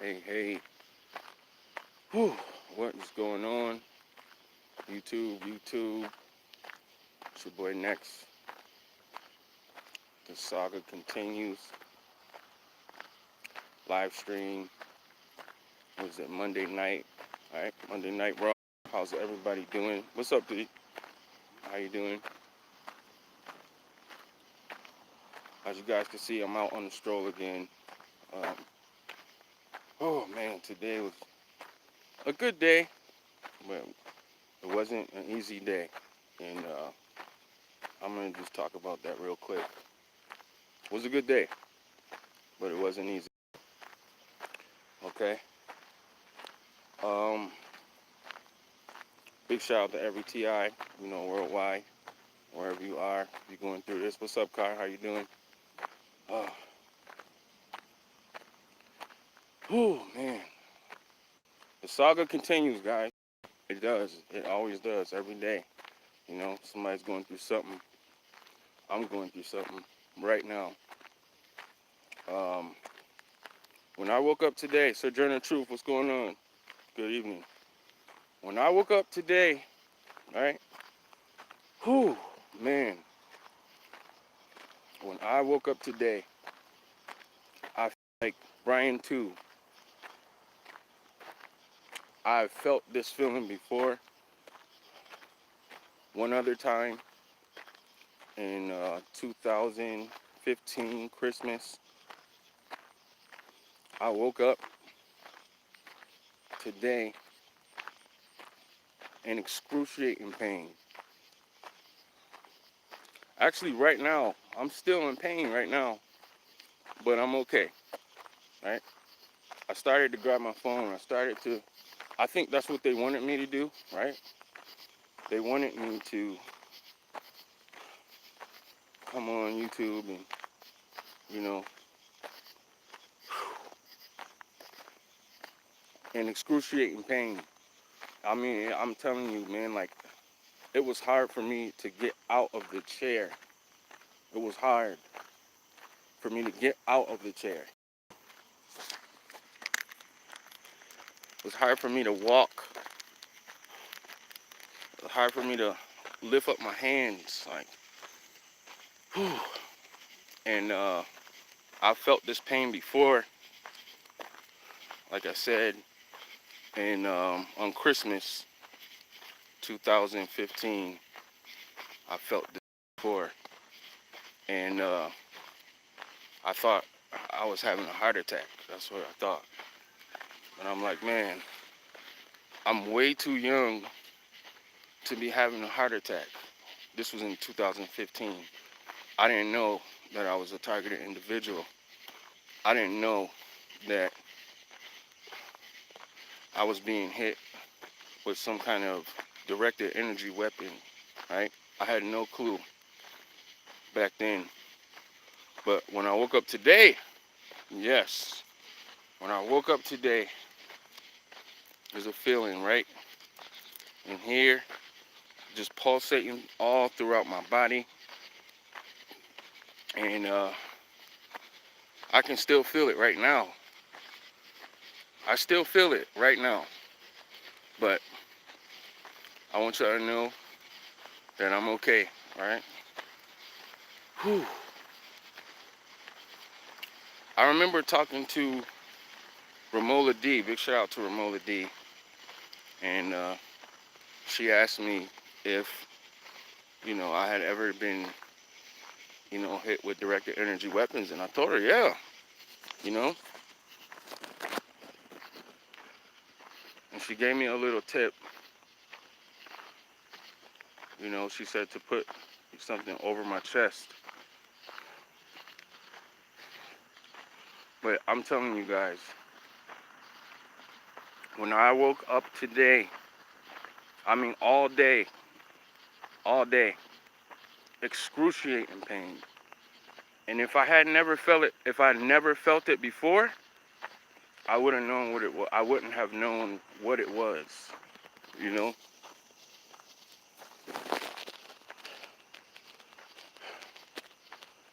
Hey. Whew. What is going on? YouTube. It's your boy Next. The saga continues. Live stream. Was it Monday night? Alright, Monday night Raw. How's everybody doing? What's up, D? How you doing? As you guys can see, I'm out on the stroll again. Oh man, today was a good day, but it wasn't an easy day. And I'm gonna just talk about that real quick. It was a good day, but it wasn't easy. Okay. Big shout out to every TI, worldwide, wherever you are, you're going through this. What's up, Kai? How you doing? Oh man. The saga continues, guys. It does. It always does, every day. Somebody's going through something. I'm going through something right now. When I woke up today, Sojourner Truth, what's going on? Good evening. When I woke up today, right? Whew, man. When I woke up today, I feel like Brian too. I've felt this feeling before. One other time in 2015 Christmas, I woke up today in excruciating pain. Actually, right now, I'm still in pain right now, but I'm okay, right? I started to grab my phone. I think that's what they wanted me to do, right? They wanted me to come on YouTube and, in excruciating pain. I mean, I'm telling you, man, like, it was hard for me to get out of the chair. It was hard for me to get out of the chair. It was hard for me to walk. It was hard for me to lift up my hands, like, whew. And I felt this pain before. Like I said, and on Christmas 2015, I felt this before, and I thought I was having a heart attack. That's what I thought. And I'm like, man, I'm way too young to be having a heart attack. This was in 2015. I didn't know that I was a targeted individual. I didn't know that I was being hit with some kind of directed energy weapon, right? I had no clue back then. But when I woke up today, yes, when I woke up today, there's a feeling right in here, just pulsating all throughout my body. And I can still feel it right now. I still feel it right now. But I want y'all to know that I'm okay, all right? Whew. I remember talking to Ramola D. Big shout out to Ramola D. And she asked me if, I had ever been, hit with directed energy weapons. And I told her, yeah, And she gave me a little tip. She said to put something over my chest. But I'm telling you guys, when I woke up today, I mean all day, excruciating pain. And if I had never felt it before, I wouldn't known what it was. I wouldn't have known what it was, you know?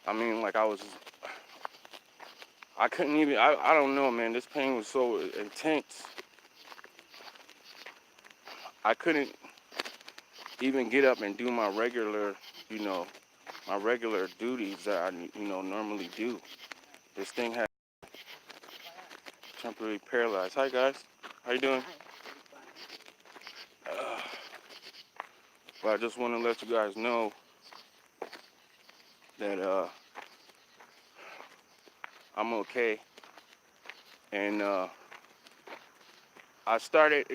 I mean, like I I couldn't even, I don't know, man. This pain was so intense. I couldn't even get up and do my regular, you know, my regular duties that I, normally do. This thing had temporarily paralyzed. Hi, guys. How you doing? But I just want to let you guys know that I'm okay. And I started,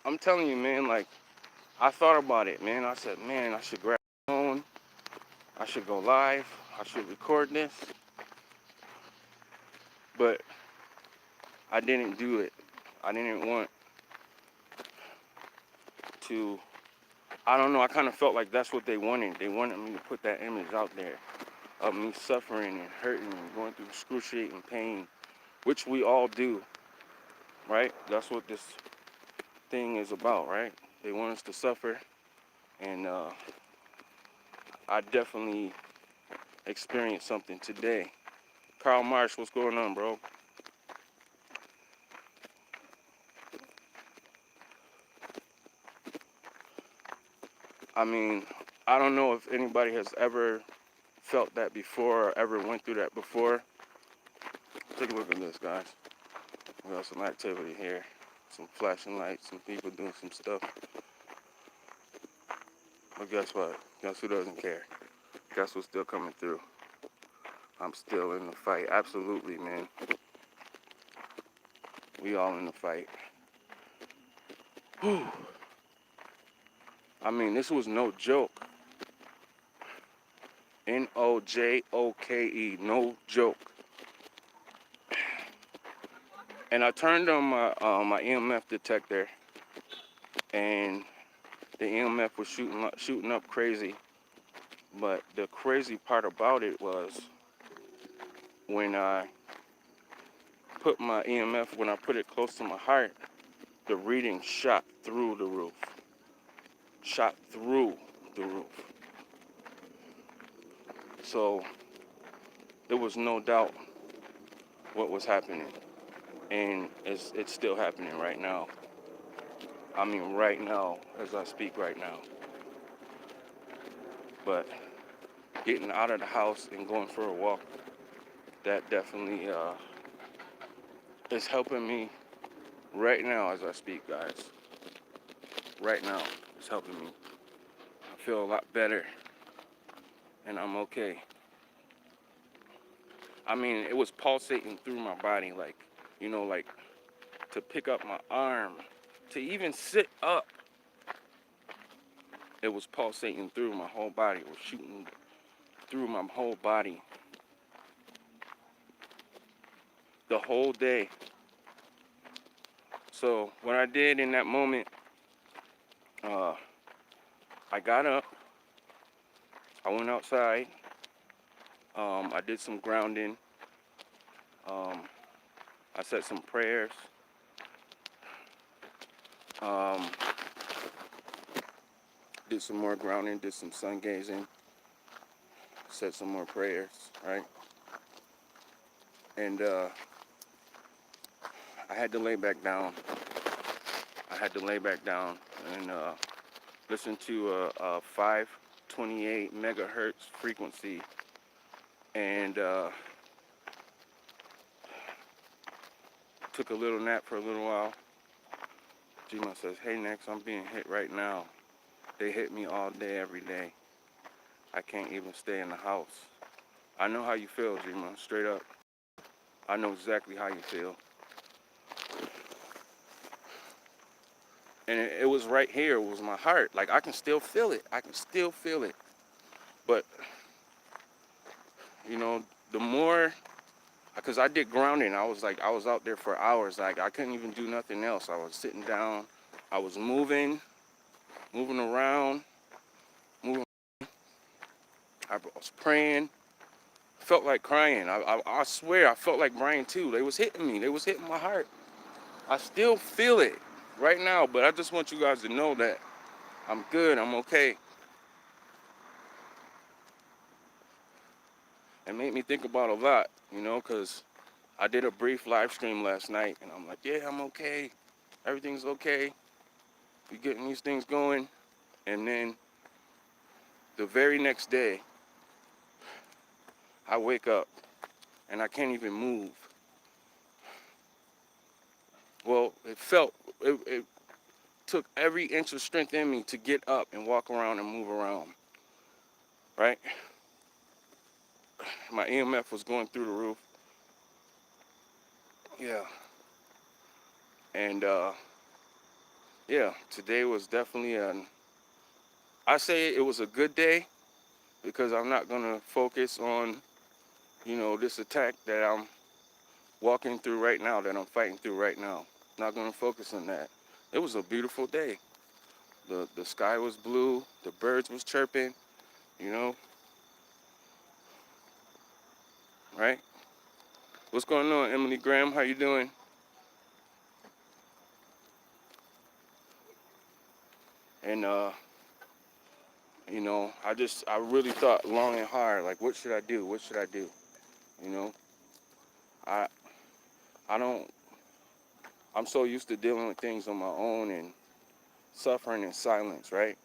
I'm telling you, man, like, I thought about it, man. I said, man, I should grab my phone. I should go live. I should record this. But I didn't do it. I didn't want to, I don't know, I kind of felt like that's what they wanted. They wanted me to put that image out there of me suffering and hurting and going through excruciating pain, which we all do, right? That's what this thing is about, right? They want us to suffer, and I definitely experienced something today. Carl Marsh, what's going on, bro? I mean, I don't know if anybody has ever felt that before or ever went through that before. Take a look at this, guys. We got some activity here. Some flashing lights, some people doing some stuff. But guess what? Guess who doesn't care? Guess what's still coming through? I'm still in the fight. Absolutely, man. We all in the fight. Whew. I mean, this was no joke. Nojoke, no joke. And I turned on my EMF detector, and the EMF was shooting up crazy. But the crazy part about it was when I put my EMF, when I put it close to my heart, the reading shot through the roof. Shot through the roof. So there was no doubt what was happening. And it's still happening right now. I mean, right now, as I speak right now. But getting out of the house and going for a walk, that definitely is helping me right now as I speak, guys. Right now, it's helping me. I feel a lot better, and I'm okay. I mean, it was pulsating through my body, like, like to pick up my arm, to even sit up. It was pulsating through my whole body. It was shooting through my whole body. The whole day. So what I did in that moment, I got up, I went outside, I did some grounding, I said some prayers, did some more grounding, did some sun gazing, said some more prayers, right? And I had to lay back down. I had to lay back down and listen to a 528 megahertz frequency, and took a little nap for a little while. Gma says, hey, Nex, I'm being hit right now. They hit me all day, every day. I can't even stay in the house. I know how you feel, Gma, straight up. I know exactly how you feel. And it was right here. It was my heart. Like, I can still feel it. I can still feel it. But, the more, because I did grounding. I was out there for hours. Like, I couldn't even do nothing else. I was sitting down. I was moving around, moving. I was praying. Felt like crying. I swear, I felt like crying too. They was hitting me. They was hitting my heart. I still feel it right now, but I just want you guys to know that I'm good. I'm okay. It made me think about a lot, you know, because I did a brief live stream last night, and I'm like, yeah, I'm okay. Everything's okay. We're getting these things going. And then the very next day, I wake up, and I can't even move. Well, it took every inch of strength in me to get up and walk around and move around, right? My EMF was going through the roof. Yeah. And, yeah, today was definitely I say it was a good day because I'm not going to focus on, you know, this attack that I'm walking through right now, that I'm fighting through right now. Not going to focus on that. It was a beautiful day. The sky was blue. The birds was chirping, you know, right? What's going on, Emily Graham? How you doing? And, you know, I really thought long and hard, like, what should I do? What should I do? You know, I, I don't, I'm so used to dealing with things on my own and suffering in silence, right?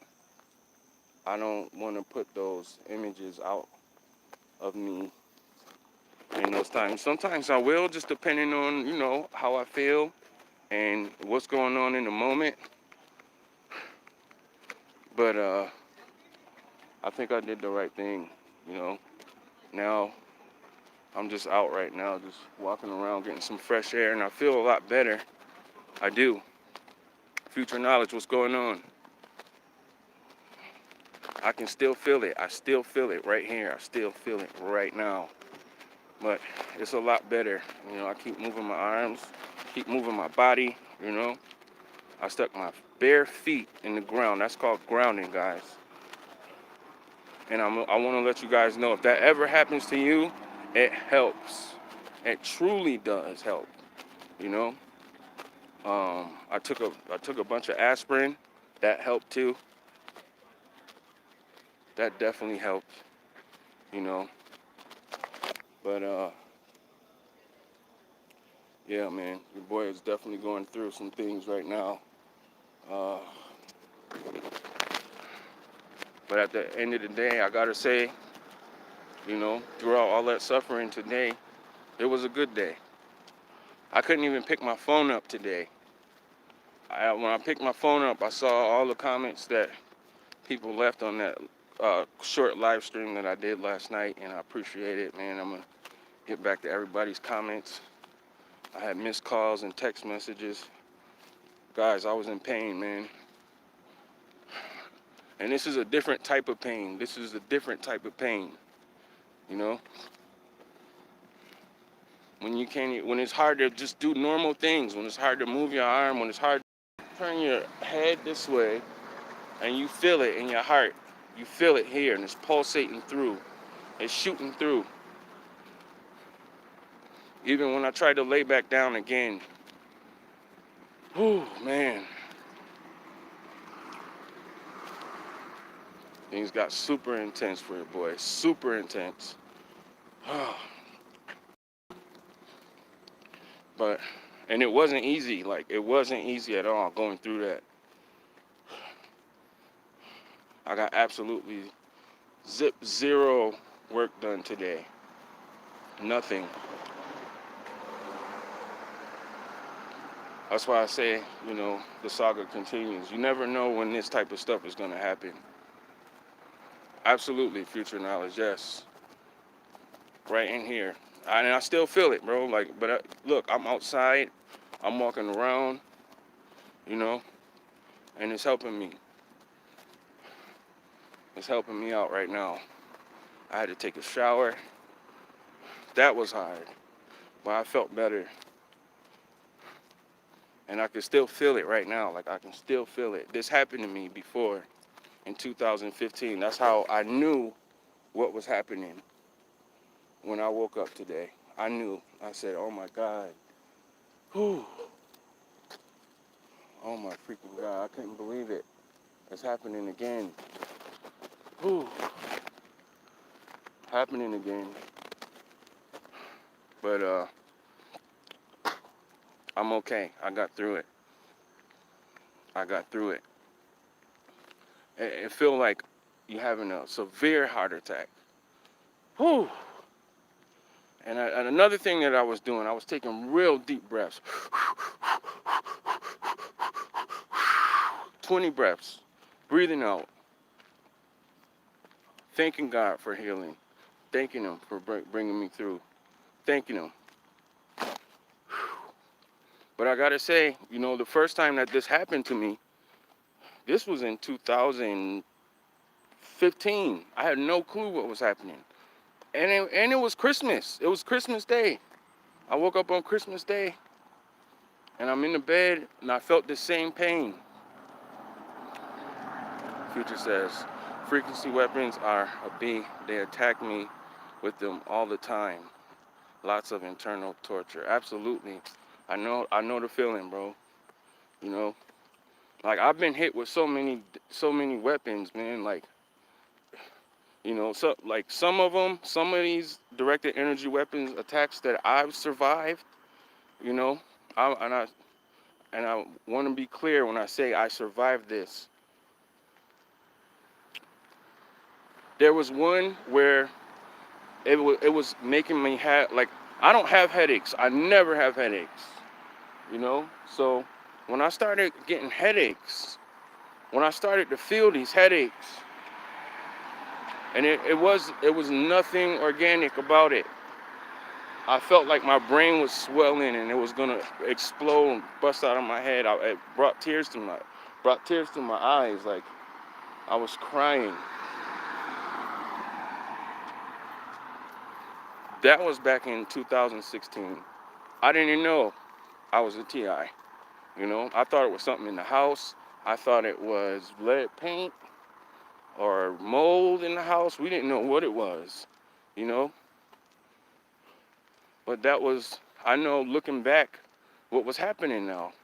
I don't want to put those images out of me in those times. Sometimes I will, just depending on, you know, how I feel and what's going on in the moment. But I think I did the right thing, you know. Now I'm just out right now, just walking around, getting some fresh air, and I feel a lot better. I do. Future knowledge, what's going on? I can still feel it. I still feel it right here. I still feel it right now. But it's a lot better. You know, I keep moving my arms, keep moving my body, you know. I stuck my bare feet in the ground. That's called grounding, guys. And I want to let you guys know, if that ever happens to you, it helps. It truly does help, you know. I took a bunch of aspirin. That helped too. That definitely helped, you know. But yeah, man, your boy is definitely going through some things right now. Uh, but at the end of the day, I gotta say, you know, throughout all that suffering today, it was a good day. I couldn't even pick my phone up today. When I picked my phone up, I saw all the comments that people left on that short live stream that I did last night, and I appreciate it, man. I'm gonna get back to everybody's comments. I had missed calls and text messages. Guys, I was in pain, man. And this is a different type of pain. This is a different type of pain, you know? When it's hard to just do normal things, when it's hard to move your arm, when it's hard to turn your head this way, and you feel it in your heart. You feel it here, and it's pulsating through. It's shooting through. Even when I tried to lay back down again. Whew, man. Things got super intense for your boy. Super intense. But, and it wasn't easy. Like, it wasn't easy at all going through that. I got absolutely zero work done today. Nothing. That's why I say, you know, the saga continues. You never know when this type of stuff is going to happen. Absolutely, future knowledge, yes. Right in here. And I still feel it, bro. Like, but look, I'm outside. I'm walking around, you know, and it's helping me. It's helping me out right now. I had to take a shower. That was hard, but I felt better. And I can still feel it right now. Like, I can still feel it. This happened to me before in 2015. That's how I knew what was happening when I woke up today. I knew. I said, oh my God. Whew. Oh my freaking God. I couldn't believe it. It's happening again. Whew. Happening again. But I'm okay. I got through it. I got through it. It felt like you're having a severe heart attack. Whew. And another thing that I was doing, I was taking real deep breaths. 20 breaths. Breathing out. Thanking God for healing. Thanking Him for bringing me through. Thanking Him. But I gotta say, the first time that this happened to me, this was in 2015. I had no clue what was happening. And it was Christmas. It was Christmas Day. I woke up on Christmas Day, and I'm in the bed, and I felt the same pain. Future says, frequency weapons are a B. They attack me with them all the time. Lots of internal torture. Absolutely. I know the feeling, bro. Like I've been hit with so many weapons, man. Like, so like some of these directed energy weapons attacks that I've survived, you know, I want to be clear when I say I survived this. There was one where it was making me like I don't have headaches. I never have headaches, So when I started getting headaches, when I started to feel these headaches, and it was nothing organic about it. I felt like my brain was swelling and it was gonna explode and bust out of my head. It brought tears to my eyes, like I was crying. That was back in 2016. I didn't know I was a TI. I thought it was something in the house. I thought it was lead paint or mold in the house. We didn't know what it was, But that was, I know looking back, what was happening now.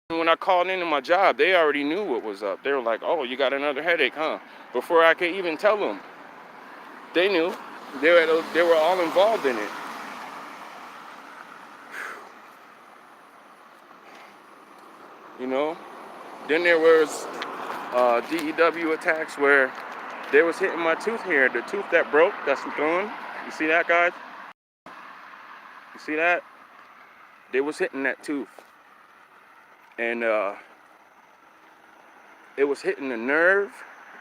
When I called into my job, they already knew what was up. They were like, "Oh, you got another headache, huh?" Before I could even tell them, they knew. They were all involved in it. Then there was DEW attacks where they was hitting my tooth here, the tooth that broke, that's gone. You see that, guys? You see that? They was hitting that tooth, and it was hitting the nerve,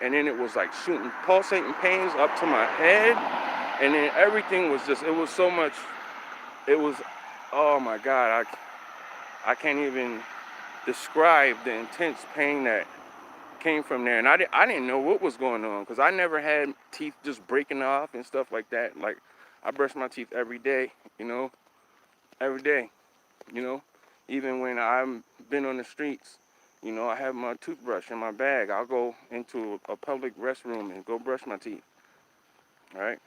and then it was like shooting pulsating pains up to my head, and then everything was just, it was so much, it was, oh my God, I can't even describe the intense pain that came from there. And I didn't know what was going on, because I never had teeth just breaking off and stuff like that. Like, I brush my teeth every day, every day, even when I've been on the streets. I have my toothbrush in my bag. I'll go into a public restroom and go brush my teeth. All right?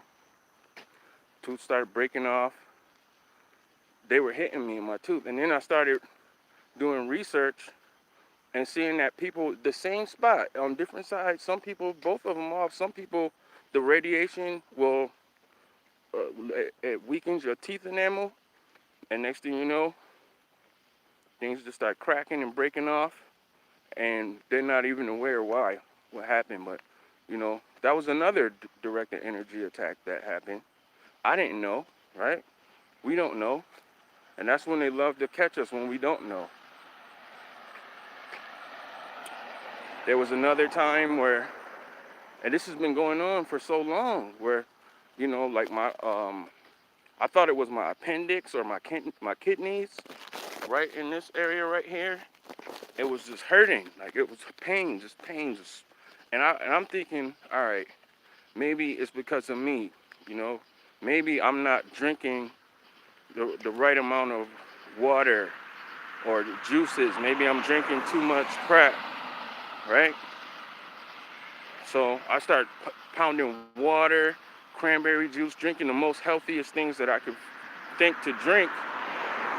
Tooth started breaking off. They were hitting me in my tooth. And then I started doing research and seeing that people, the same spot on different sides, some people, both of them off. Some people, the radiation will, it weakens your teeth enamel. And next thing you know, things just start cracking and breaking off. And they're not even aware why, what happened. But, that was another directed energy attack that happened. I didn't know, right? We don't know. And that's when they love to catch us, when we don't know. There was another time where, and this has been going on for so long, where, like I thought it was my appendix or my kidneys, right in this area right here. It was just hurting, like it was pain, and I'm thinking, all right, maybe it's because of me, maybe I'm not drinking the right amount of water or juices. Maybe I'm drinking too much crap, right? So I start pounding water, cranberry juice, drinking the most healthiest things that I could think to drink,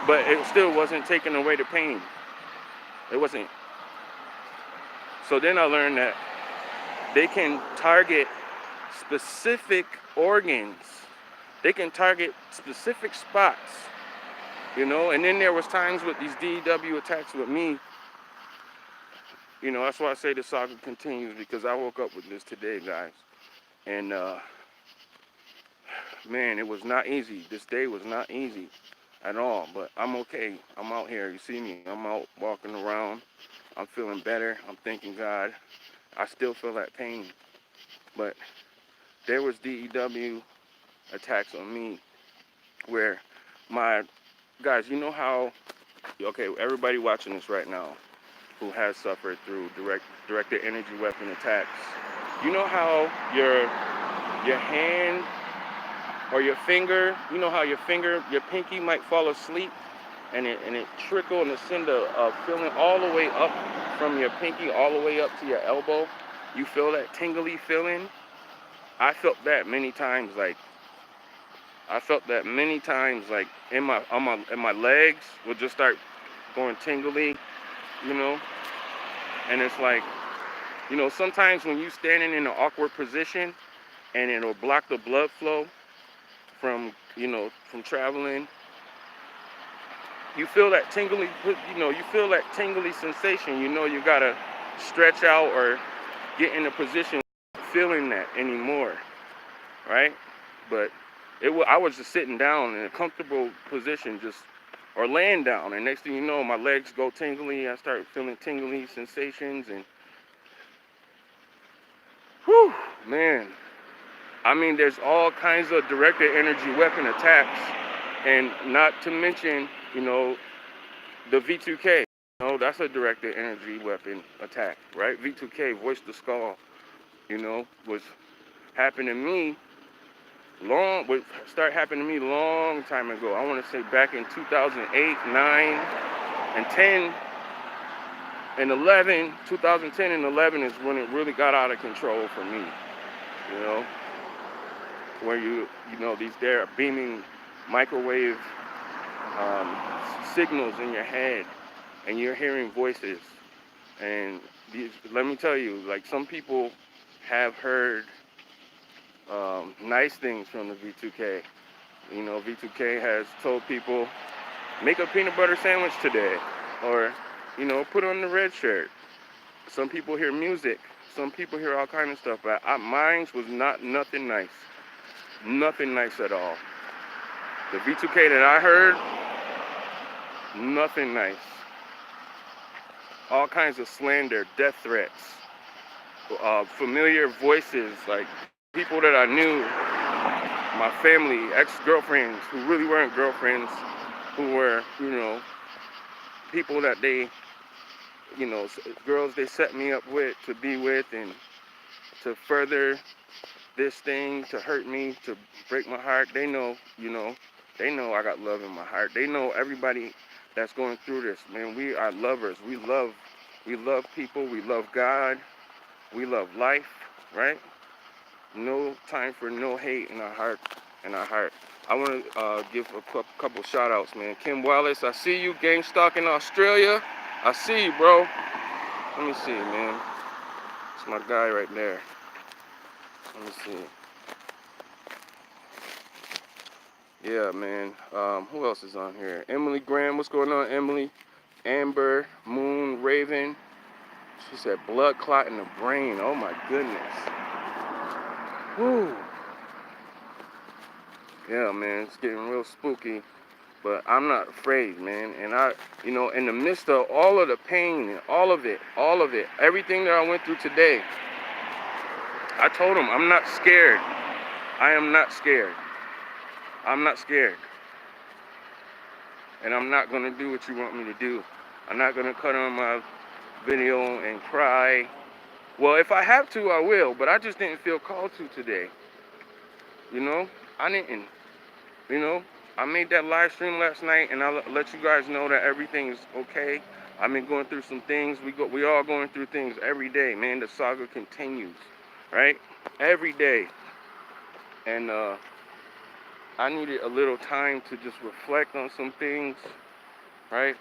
but it still wasn't taking away the pain. It wasn't. So then I learned that they can target specific organs They can target specific spots, you know. And then there was times with these DEW attacks with me, you know. That's why I say the saga continues, because I woke up with this today, guys. And man, it was not easy. This day was not easy at all, but I'm okay. I'm out here. You see me. I'm out walking around. I'm feeling better. I'm thanking God. I still feel that pain, but there was DEW attacks on me where my guys, you know how, okay, everybody watching this right now who has suffered through directed energy weapon attacks, you know how your hand or your finger, you know how your finger, your pinky might fall asleep, and it trickle and it send a feeling all the way up from your pinky all the way up to your elbow. You feel that tingly feeling? I felt that many times. Like, I felt that many times, like in my legs would just start going tingly, you know. And it's like, you know, sometimes when you standing in an awkward position and it'll block the blood flow from, you know, from traveling, you feel that tingly, you know, you feel that tingly sensation. You know, you gotta stretch out or get in a position feeling that anymore, right? But I was just sitting down in a comfortable position, just, or laying down, and next thing you know, my legs go tingly. I start feeling tingly sensations, and whew, man. I mean, there's all kinds of directed energy weapon attacks, and not to mention, you know, the V2K. You know, that's a directed energy weapon attack, right? V2K, voice the skull, you know, was happened to me would start happening to me long time ago. I want to say back in 2008, 9, and 10, and 11. 2010 and 11 is when it really got out of control for me. You know, where you know, there are beaming microwave signals in your head, and you're hearing voices. And let me tell you, like, some people have heard nice things from the V2K. You know, V2K has told people, make a peanut butter sandwich today, or, you know, put on the red shirt. Some people hear music. Some people hear all kinds of stuff, but mine was nothing nice. Nothing nice at all. The V2K that I heard, nothing nice. All kinds of slander, death threats, familiar voices, like people that I knew, my family, ex-girlfriends who really weren't girlfriends, who were, you know, people that they, you know, girls they set me up with, to be with, and to further this thing, to hurt me, to break my heart. They know, you know, they know I got love in my heart. They know everybody that's going through this, man. We are lovers. We love people. We love God. We love life, right? No time for no hate in our heart. I want to give a couple shout outs, man. Kim Wallace, I see you. Gang Stalk in Australia, I see you, bro. Let me see, man. It's my guy right there. Let me see. Yeah, man. Who else is on here? Emily Graham, what's going on, Emily? Amber, Moon, Raven. She said blood clot in the brain. Oh my goodness. Whew. Yeah, man, it's getting real spooky, but I'm not afraid, man. And you know, in the midst of all of the pain and all of it, everything that I went through today, I told him, I'm not scared. I am not scared. I'm not scared. And I'm not gonna do what you want me to do. I'm not gonna cut on my video and cry. Well, if I have to, I will, but I just didn't feel called to today. You know, I didn't. You know, I made that live stream last night, and I'll let you guys know that everything is okay. I've been going through some things. We all going through things every day, man. The saga continues, right? Every day. And I needed a little time to just reflect on some things, right?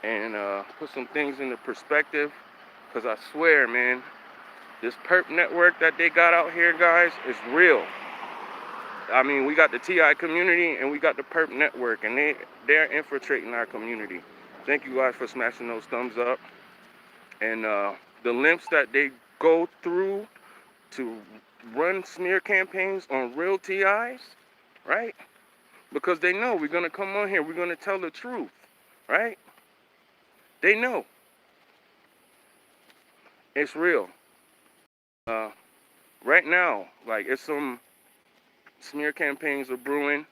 And put some things into perspective. Because I swear, man, this perp network that they got out here, guys, is real. I mean, we got the TI community and we got the Perp Network, and they're infiltrating our community. Thank you guys for smashing those thumbs up. And the lengths that they go through to run smear campaigns on real TIs, right? Because they know we're going to come on here, we're going to tell the truth, right? They know. It's real. Uh, right now, like, it's some smear campaigns are brewing,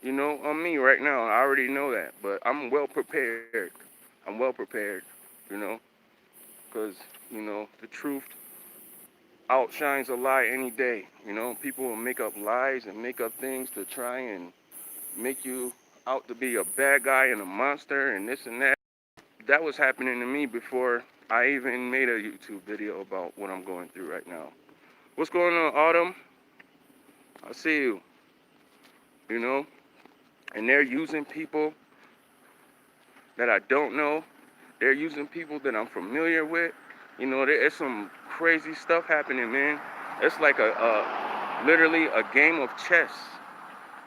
you know, on me right now. I already know that, but I'm well prepared. I'm well prepared, you know, because, you know, the truth outshines a lie any day. You know, people will make up lies and make up things to try and make you out to be a bad guy and a monster and this and that. That was happening to me before I even made a YouTube video about what I'm going through right now. What's going on, Autumn? I see you. You know, and they're using people that I don't know. They're using people that I'm familiar with. You know, there's some crazy stuff happening, man. It's like literally a game of chess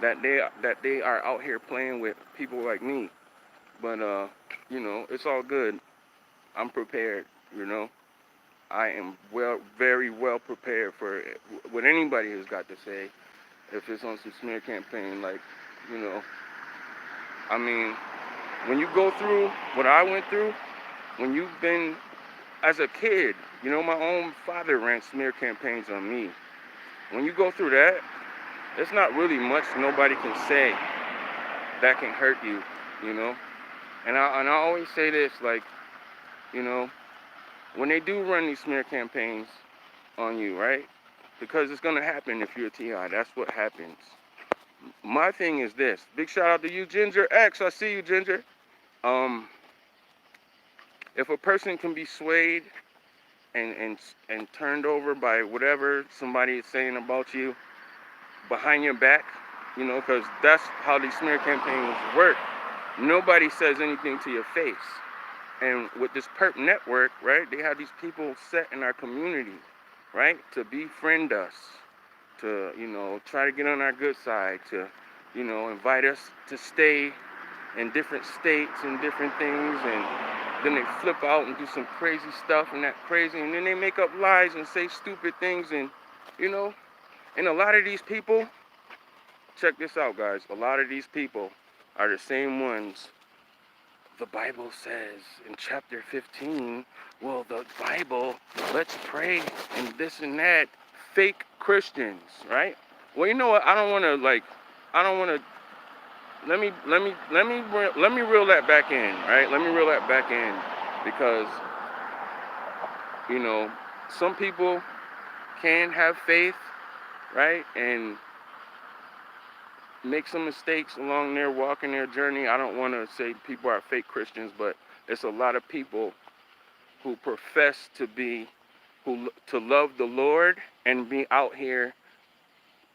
that they are out here playing with people like me. But you know, it's all good. I'm prepared. You know, I am very well prepared for what anybody has got to say. If it's on some smear campaign, like, you know, I mean, when you go through what I went through, when you've been as a kid, you know, my own father ran smear campaigns on me. When you go through that, there's not really much nobody can say that can hurt you, you know. And I always say this, like, you know, when they do run these smear campaigns on you, right? Because it's gonna happen if you're a TI. That's what happens. My thing is this. Big shout out to you, Ginger X. I see you, Ginger. If a person can be swayed and turned over by whatever somebody is saying about you behind your back, you know, because that's how these smear campaigns work. Nobody says anything to your face. And with this Perp Network, right, they have these people set in our community, right, to befriend us, to, you know, try to get on our good side, to, you know, invite us to stay in different states and different things, and then they flip out and do some crazy stuff and that crazy, and then they make up lies and say stupid things, and, you know, and a lot of these people, check this out, guys, a lot of these people are the same ones. The Bible says in chapter 15, well, the Bible, let's pray and this and that. Fake Christians, right? Well, you know what? I don't want to let me reel that back in, right? Let me reel that back in, because, you know, some people can have faith, right? And make some mistakes along their walk and their journey. I don't want to say people are fake Christians, but it's a lot of people who profess to love the Lord and be out here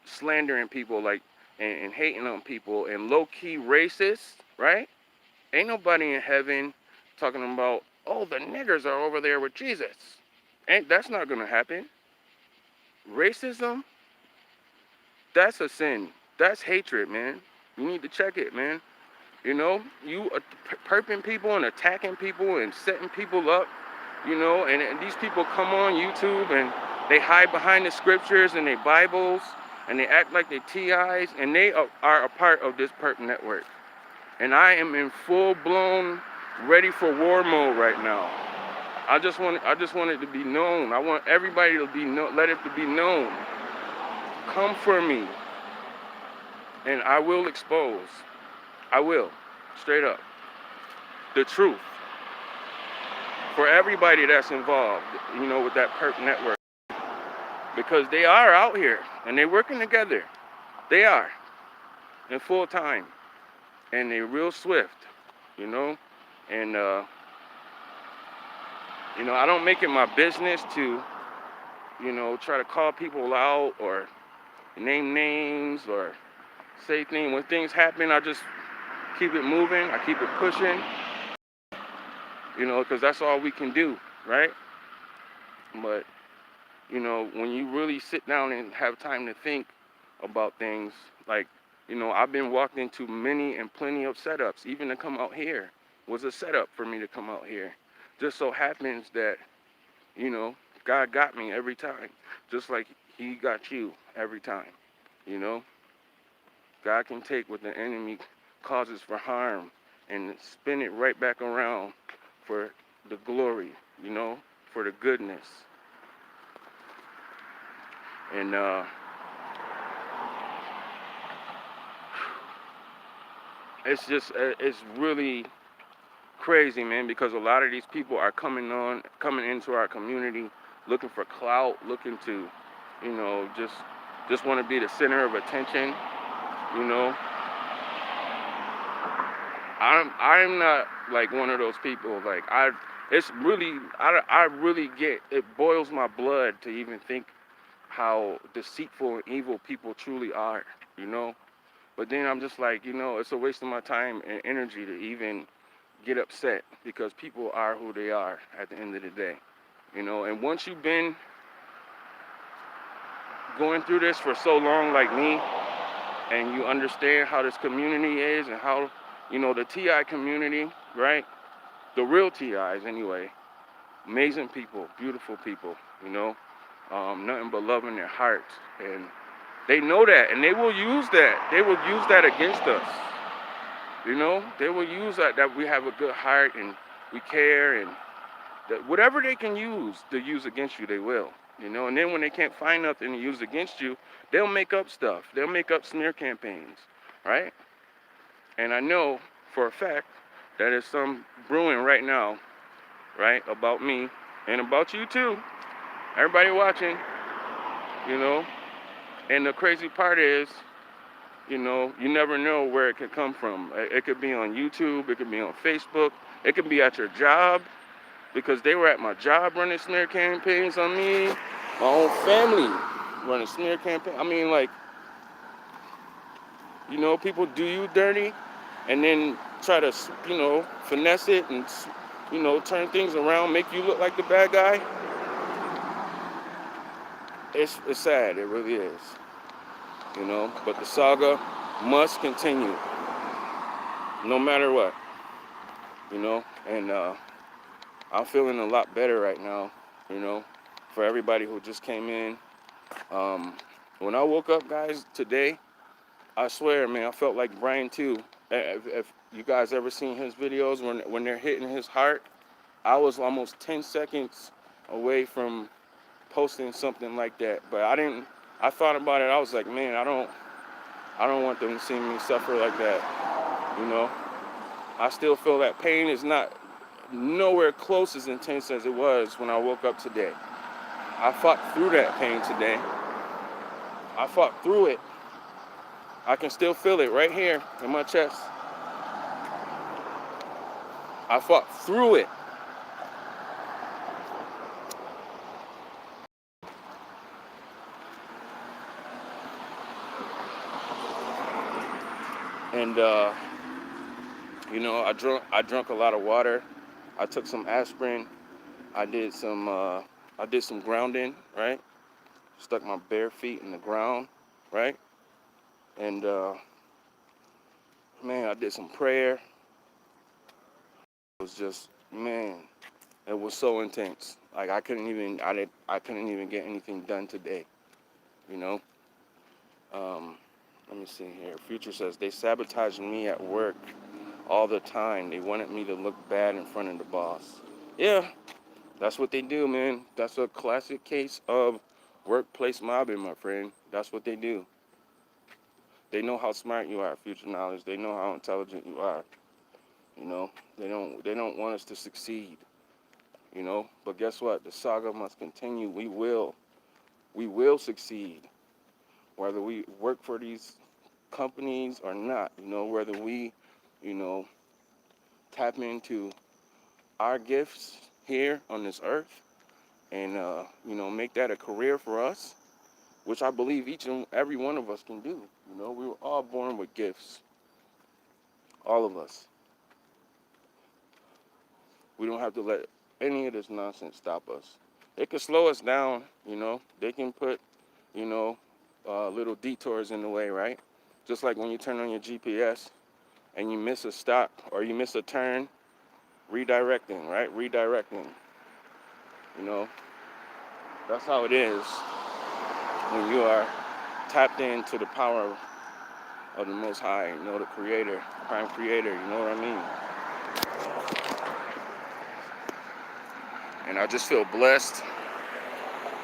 slandering people, like, and hating on people, and low-key racist, right? Ain't nobody in heaven talking about, oh, the niggers are over there with Jesus. That's not gonna happen. Racism, that's a sin. That's hatred, man. You need to check it, man. You know, you are perping people and attacking people and setting people up, you know, and these people come on YouTube and they hide behind the scriptures and their Bibles and they act like they're TIs, and they are a part of this Perp Network. And I am in full-blown ready for war mode right now. I just want it to be known. I want everybody to let it to be known. Come for me, and I will expose. I will, straight up, the truth for everybody that's involved, you know, with that Perp Network, because they are out here and they're working together. They are in full time, and they're real swift, you know, and you know, I don't make it my business to, you know, try to call people out or name names or say things. When things happen, I just keep it moving. I keep it pushing, you know, because that's all we can do, right? But, you know, when you really sit down and have time to think about things. Like, I've been walked into many and plenty of setups. Even to come out here was a setup for me to come out here. Just so happens that, you know, God got me every time. Just like he got you every time. You know, God can take what the enemy causes for harm and spin it right back around for the glory, for the goodness. And it's really crazy, man, because a lot of these people are coming into our community looking for clout, looking to, just want to be the center of attention. You know, I'm not like one of those people. Like I really get it boils my blood to even think how deceitful and evil people truly are. You know, but then I'm just like, it's a waste of my time and energy to even get upset because people are who they are at the end of the day. And once you've been going through this for so long, like me, and you understand how this community is and how, the TI community, right? The real TIs, anyway. Amazing people, beautiful people, nothing but love in their hearts. And they know that, and they will use that. They will use that against us. They will use that we have a good heart and we care, and that whatever they can use to use against you, they will. And then when they can't find nothing to use against you, they'll make up stuff. They'll make up smear campaigns, right? And I know for a fact that there's some brewing right now, right, about me and about you too. Everybody watching, you know. And the crazy part is, you never know where it could come from. It could be on YouTube, it could be on Facebook, it could be at your job, because they were at my job running smear campaigns on me, my own family running smear campaigns. I mean, like, people do you dirty and then try to, finesse it and, turn things around, make you look like the bad guy. It's sad, it really is, but the saga must continue, no matter what, and I'm feeling a lot better right now, for everybody who just came in. When I woke up, guys, today, I swear, man, I felt like Brian too. If you guys ever seen his videos when they're hitting his heart, I was almost 10 seconds away from posting something like that. But I didn't. I thought about it. I was like, man, I don't want them to see me suffer like that. I still feel that pain is not nowhere close as intense as it was when I woke up today. I fought through that pain today. I fought through it. I can still feel it right here in my chest. I fought through it. And I drunk a lot of water. I took some aspirin. I did some grounding, right? Stuck my bare feet in the ground, right? And man, I did some prayer. It was just, man, it was so intense. Like I couldn't even get anything done today, you know. Let me see here. Future says they sabotaged me at work all the time. They wanted me to look bad in front of the boss. Yeah, that's what they do, man. That's a classic case of workplace mobbing, my friend. That's what they do. They know how smart you are, future knowledge. They know how intelligent you are. They don't want us to succeed, But guess what? The saga must continue. We will succeed. Whether we work for these companies or not, whether we, you know, tap into our gifts here on this earth and, make that a career for us, which I believe each and every one of us can do. We were all born with gifts, all of us. We don't have to let any of this nonsense stop us. It could slow us down, They can put, you know, little detours in the way, right? Just like when you turn on your GPS and you miss a stop or you miss a turn, redirecting, right? Redirecting. You know, that's how it is when you are tapped into the power of the Most High, you know, the Creator, Prime Creator, you know what I mean? And I just feel blessed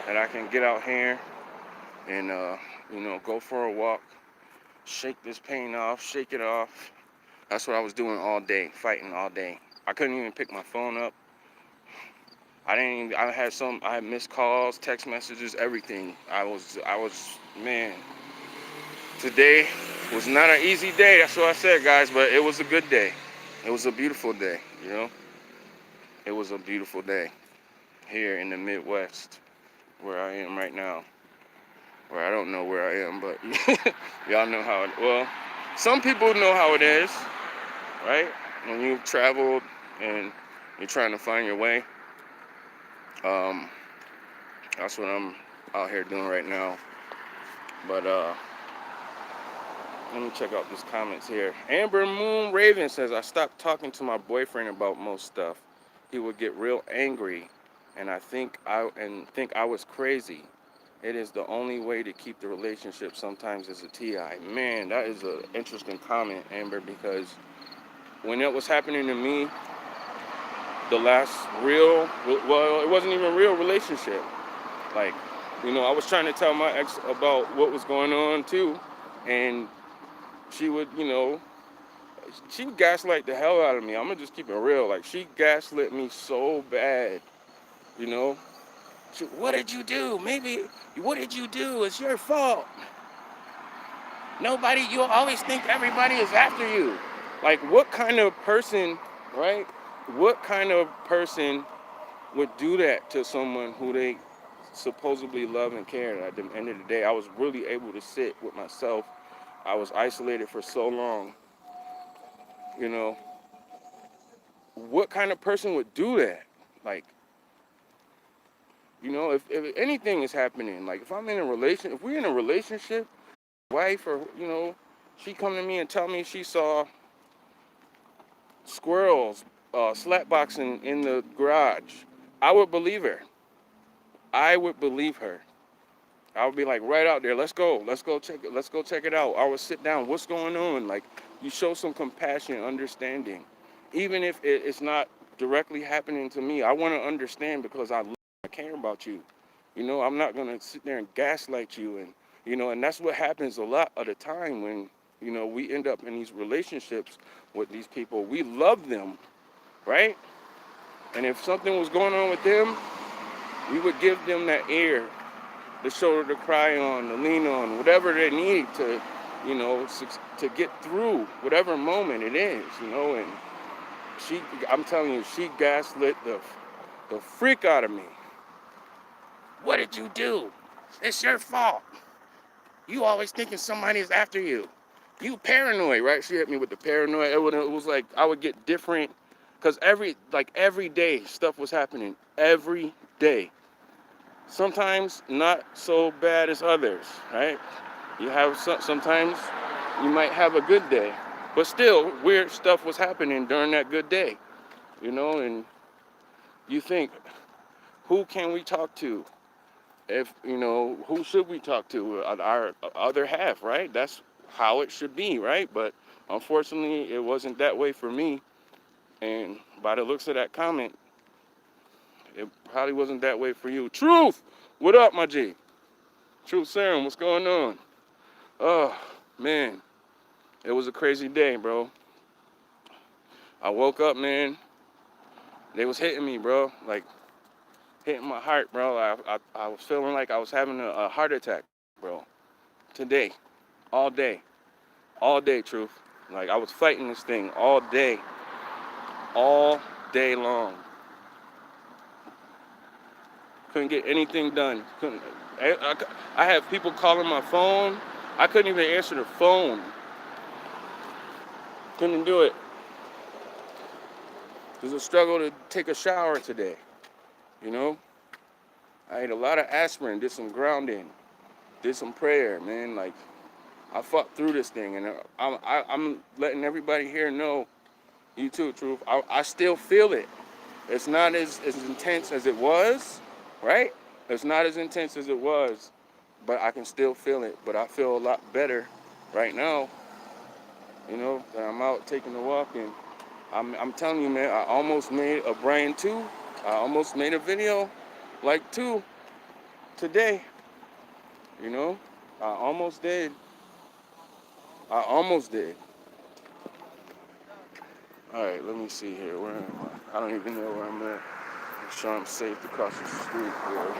that I can get out here and, you know, go for a walk, shake this pain off, shake it off. That's what I was doing all day, fighting all day. I couldn't even pick my phone up. I had missed calls, text messages, everything. Man, today was not an easy day. That's what I said, guys, but it was a good day. It was a beautiful day, you know? It was a beautiful day here in the Midwest where I am right now. Where I don't know where I am, but y'all know how well, some people know how it is, right? When you've traveled and you're trying to find your way. That's what I'm out here doing right now. But let me check out these comments here. Amber Moon Raven says, I stopped talking to my boyfriend about most stuff. He would get real angry and think I was crazy. It is the only way to keep the relationship sometimes as a TI. Man, that is an interesting comment, Amber, because when it was happening to me, the last it wasn't even a real relationship. Like, you know, I was trying to tell my ex about what was going on too, and she would, you know, she would gaslight the hell out of me. I'm gonna just keep it real. Like, she gaslit me so bad, you know. What did you do? What did you do? It's your fault. You'll always think everybody is after you. Like, what kind of person, right? What kind of person would do that to someone who they supposedly love and care? And at the end of the day, I was really able to sit with myself. I was isolated for so long. You know, what kind of person would do that? Like, you know, if anything is happening, like if we're in a relationship, wife, or, you know, she come to me and tell me she saw squirrels slapboxing in the garage, I would believe her. I would believe her. I would be like, right out there, let's go check it out. I would sit down, what's going on? Like, you show some compassion, understanding. Even if it's not directly happening to me, I want to understand because I care about you. You know, I'm not going to sit there and gaslight you. And, you know, and that's what happens a lot of the time when, you know, we end up in these relationships with these people. We love them, right? And if something was going on with them, we would give them that ear, the shoulder to cry on, to lean on, whatever they need to, you know, to get through whatever moment it is, you know. And I'm telling you, she gaslit the freak out of me. What did you do? It's your fault. You always thinking somebody is after you. You paranoid, right? She hit me with the paranoid. It was like I would get different, because every day stuff was happening. Every day. Sometimes not so bad as others, right? Sometimes you might have a good day, but still weird stuff was happening during that good day, you know. And you think, who can we talk to? If, you know, who should we talk to? Our other half, right? That's how it should be, right? But unfortunately, it wasn't that way for me. And by the looks of that comment, it probably wasn't that way for you. Truth! What up, my G? Truth Serum, what's going on? Oh, man. It was a crazy day, bro. I woke up, man. They was hitting me, bro. Like, hitting my heart, bro. I was feeling like I was having a heart attack, bro. Today. All day. All day, Truth. Like, I was fighting this thing all day. All day long. Couldn't get anything done. I had people calling my phone. I couldn't even answer the phone. Couldn't do it. It was a struggle to take a shower today, you know? I ate a lot of aspirin, did some grounding. did some prayer, man. Like, I fought through this thing, and I'm letting everybody here know, you too, Truth. I still feel it. It's not as intense as it was, right? It's not as intense as it was, but I can still feel it. But I feel a lot better right now, that I'm out taking a walk, and I'm telling you, man, I almost made a Brian 2. I almost made a video like 2 today, you know? I almost did. I almost did. All right, let me see here. Where am I? I don't even know where I'm at. I'm sure I'm safe to cross the street here.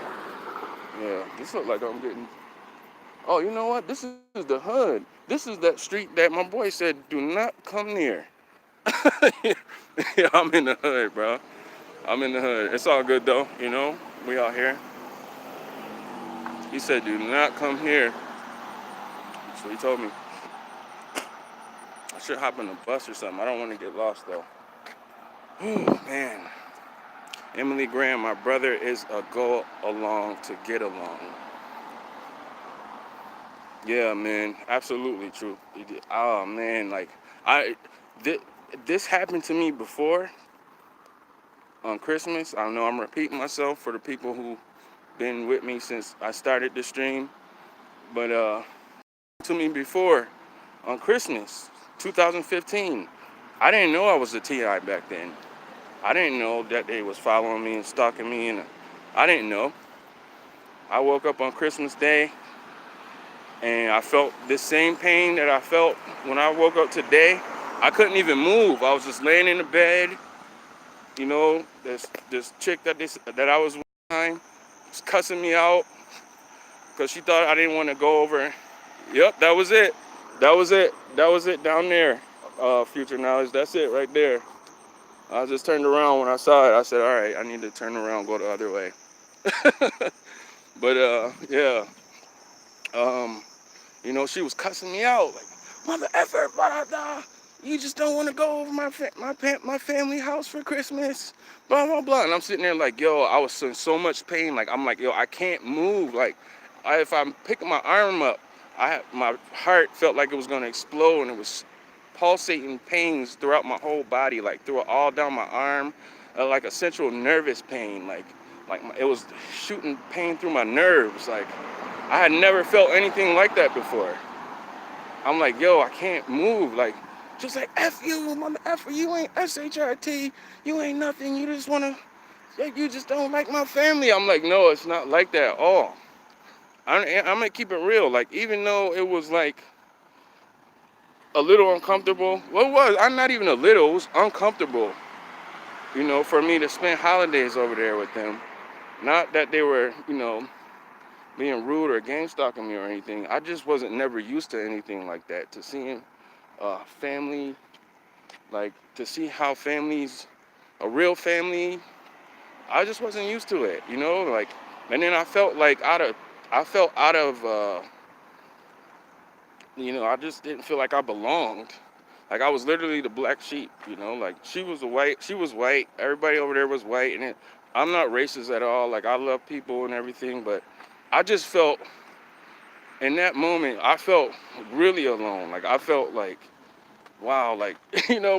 Yeah, this looks like I'm getting... Oh, you know what? This is the hood. This is that street that my boy said, do not come near. Yeah, I'm in the hood, bro. I'm in the hood. It's all good, though, We out here. He said, do not come here. So he told me. I should hop in a bus or something. I don't want to get lost, though. Oh, man. Emily Graham, my brother is a go along to get along. Yeah, man. Absolutely true. Oh, man. Like, this happened to me before on Christmas. I know I'm repeating myself for the people who been with me since I started the stream. But to me before on Christmas 2015. I didn't know I was a TI back then. I didn't know that they was following me and stalking me, and I didn't know. I woke up on Christmas Day and I felt the same pain that I felt when I woke up today. I couldn't even move. I was just laying in the bed. This chick that I was with was cussing me out because she thought I didn't want to go over. Yep, that was it. That was it. That was it down there. Future knowledge. That's it right there. I just turned around when I saw it. I said, all right, I need to turn around, go the other way. But yeah. She was cussing me out like, mother effer, blah, blah, blah. You just don't want to go over my family house for Christmas, blah, blah, blah. And I'm sitting there like, yo, I was in so much pain. Like, I'm like, yo, I can't move. Like, if I'm picking my arm up, my heart felt like it was going to explode, and it was pulsating pains throughout my whole body, like through all down my arm, like a central nervous pain. It was shooting pain through my nerves. Like, I had never felt anything like that before. I'm like, yo, I can't move. Like, just like, F you, mother effer, you ain't SHRT, you ain't nothing, you just wanna, like, you just don't like my family. I'm like, no, it's not like that at all. I'm gonna keep it real. Like, even though it was like a little uncomfortable, well, it was, I'm not even a little, it was uncomfortable, for me to spend holidays over there with them. Not that they were, being rude or gang stalking me or anything. I just wasn't never used to anything like that. To seeing family, like to see how families, a real family, I just wasn't used to it, like, and then I felt like out of, I just didn't feel like I belonged. Like, I was literally the black sheep, like she was white, everybody over there was white, and I'm not racist at all. Like, I love people and everything, but I just felt, in that moment, I felt really alone. Like, I felt like, wow, like,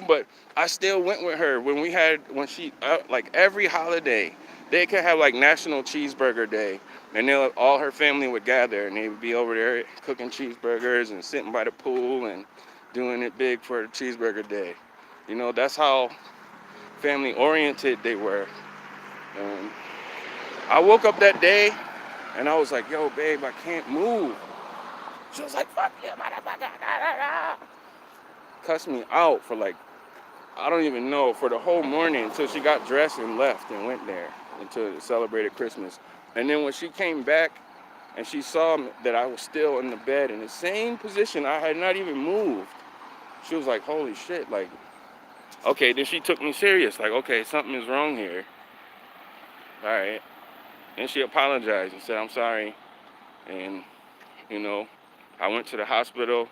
but I still went with her when she, like, every holiday, they could have, like, National Cheeseburger Day, and all her family would gather, and they would be over there cooking cheeseburgers and sitting by the pool and doing it big for the cheeseburger day. That's how family oriented they were. And I woke up that day, and I was like, yo, babe, I can't move. She was like, fuck you, motherfucker. Cussed me out for, like, I don't even know, for the whole morning until she got dressed and left and went there until celebrated Christmas. And then when she came back and she saw that I was still in the bed in the same position, I had not even moved. She was like, holy shit, like, okay, then she took me serious. Like, okay, something is wrong here. All right. And she apologized and said, I'm sorry. And, I went to the hospital.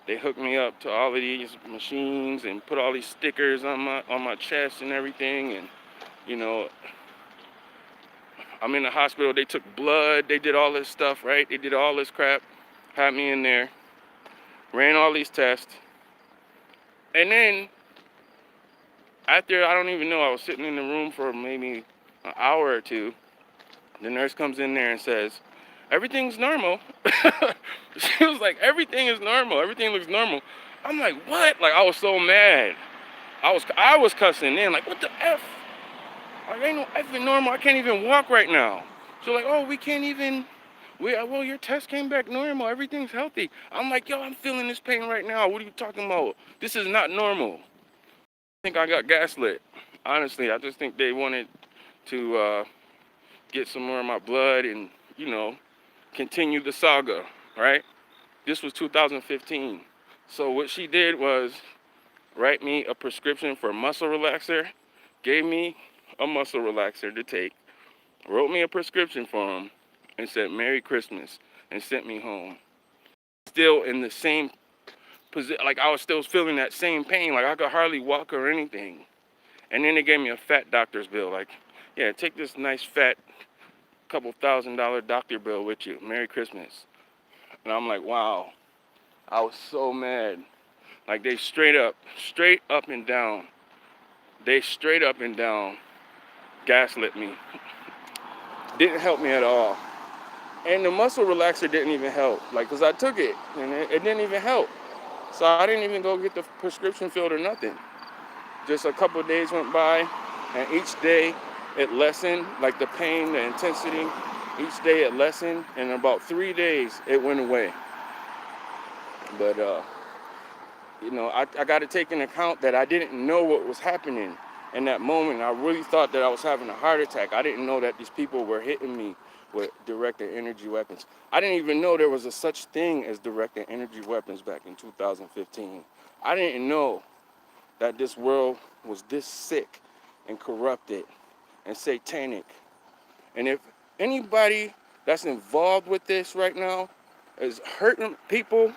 They hooked me up to all of these machines and put all these stickers on my chest and everything. And, I'm in the hospital. They took blood. They did all this stuff, right? They did all this crap. Had me in there. Ran all these tests. And then, after, I don't even know, I was sitting in the room for maybe an hour or two. The nurse comes in there and says, everything's normal. She was like, everything is normal. Everything looks normal. I'm like, what? Like, I was so mad. I was cussing in, like, what the F? Like, ain't no effing normal. I can't even walk right now. So like, oh, we can't even, well, your test came back normal. Everything's healthy. I'm like, yo, I'm feeling this pain right now. What are you talking about? This is not normal. I think I got gaslit. Honestly, I just think they wanted to get some more of my blood and, continue the saga, right? This was 2015. So what she did was write me a prescription for a muscle relaxer, gave me a muscle relaxer to take, wrote me a prescription for him, and said Merry Christmas, and sent me home. Still in the same position, like I was still feeling that same pain, like I could hardly walk or anything. And then they gave me a fat doctor's bill, like, yeah, take this nice fat couple $1,000 doctor bill with you. Merry Christmas. And I'm like, wow, I was so mad. Like they straight up and down, they straight up and down gaslit me. Didn't help me at all. And the muscle relaxer didn't even help, like, cause I took it and it didn't even help. So I didn't even go get the prescription filled or nothing. Just a couple of days went by, and each day it lessened, like the pain, the intensity. Each day it lessened, and in about 3 days it went away. But I got to take into account that I didn't know what was happening in that moment. I really thought that I was having a heart attack. I didn't know that these people were hitting me with directed energy weapons. I didn't even know there was a such thing as directed energy weapons back in 2015. I didn't know that this world was this sick and corrupted and satanic. And if anybody that's involved with this right now is hurting people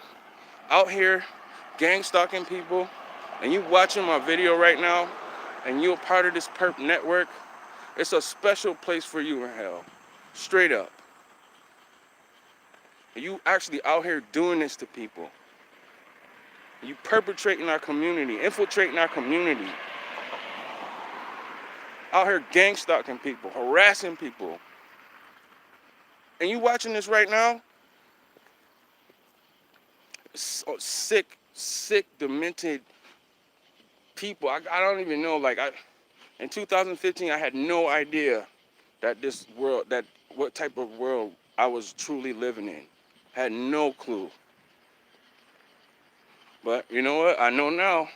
out here, gang stalking people, and you watching my video right now, and you're part of this perp network, it's a special place for you in hell. Straight up. You actually out here doing this to people. You perpetrating our community, infiltrating our community. Out here gang stalking people, harassing people. And you watching this right now? So sick, demented people. I don't even know, in 2015, I had no idea that this world, what type of world I was truly living in. Had no clue. But you know what? I know now.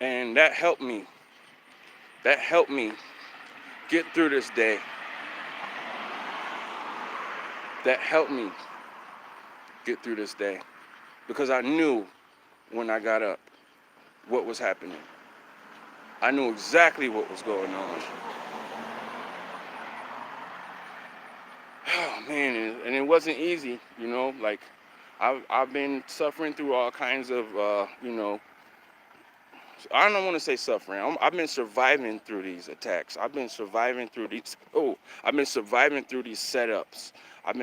And that helped me. That helped me get through this day. That helped me get through this day. Because I knew when I got up what was happening. I knew exactly what was going on. Oh man, and it wasn't easy, like I've been suffering through all kinds of, I don't want to say suffering. I've been surviving through these attacks. I've been surviving through these setups. I've been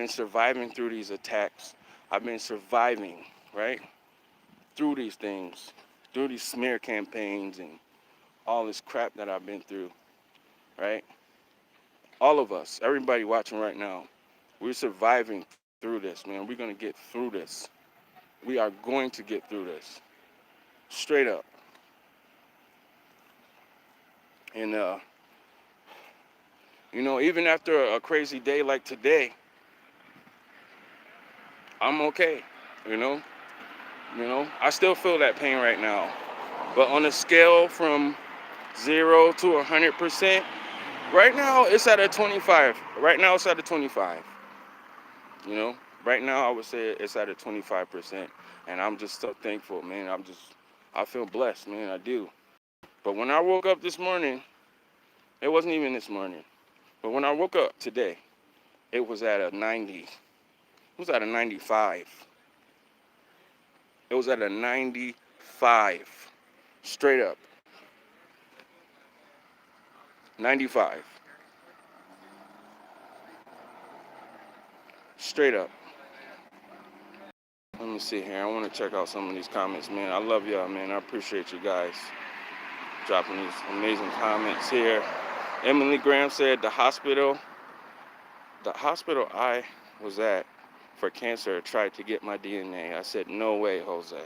surviving through these attacks. I've been surviving, right? Through these things, through these smear campaigns and all this crap that I've been through, right? All of us, everybody watching right now, we're surviving through this, man. We're going to get through this. We are going to get through this. Straight up. And, even after a crazy day like today, I'm okay, I still feel that pain right now. But on a scale from 0 to 100%, right now it's at a 25. Right now it's at a 25. Right now I would say it's at a 25. And I'm just so thankful, man. I feel blessed, man. I do. But when I woke up this morning, it wasn't even this morning. But when I woke up today, it was at a 90. It was at a 95. It was at a 95. Straight up. 95. Straight up. Let me see here. I want to check out some of these comments, man. I love y'all, man. I appreciate you guys dropping these amazing comments here. Emily Graham said the hospital I was at for cancer tried to get my DNA. I said, no way, Jose.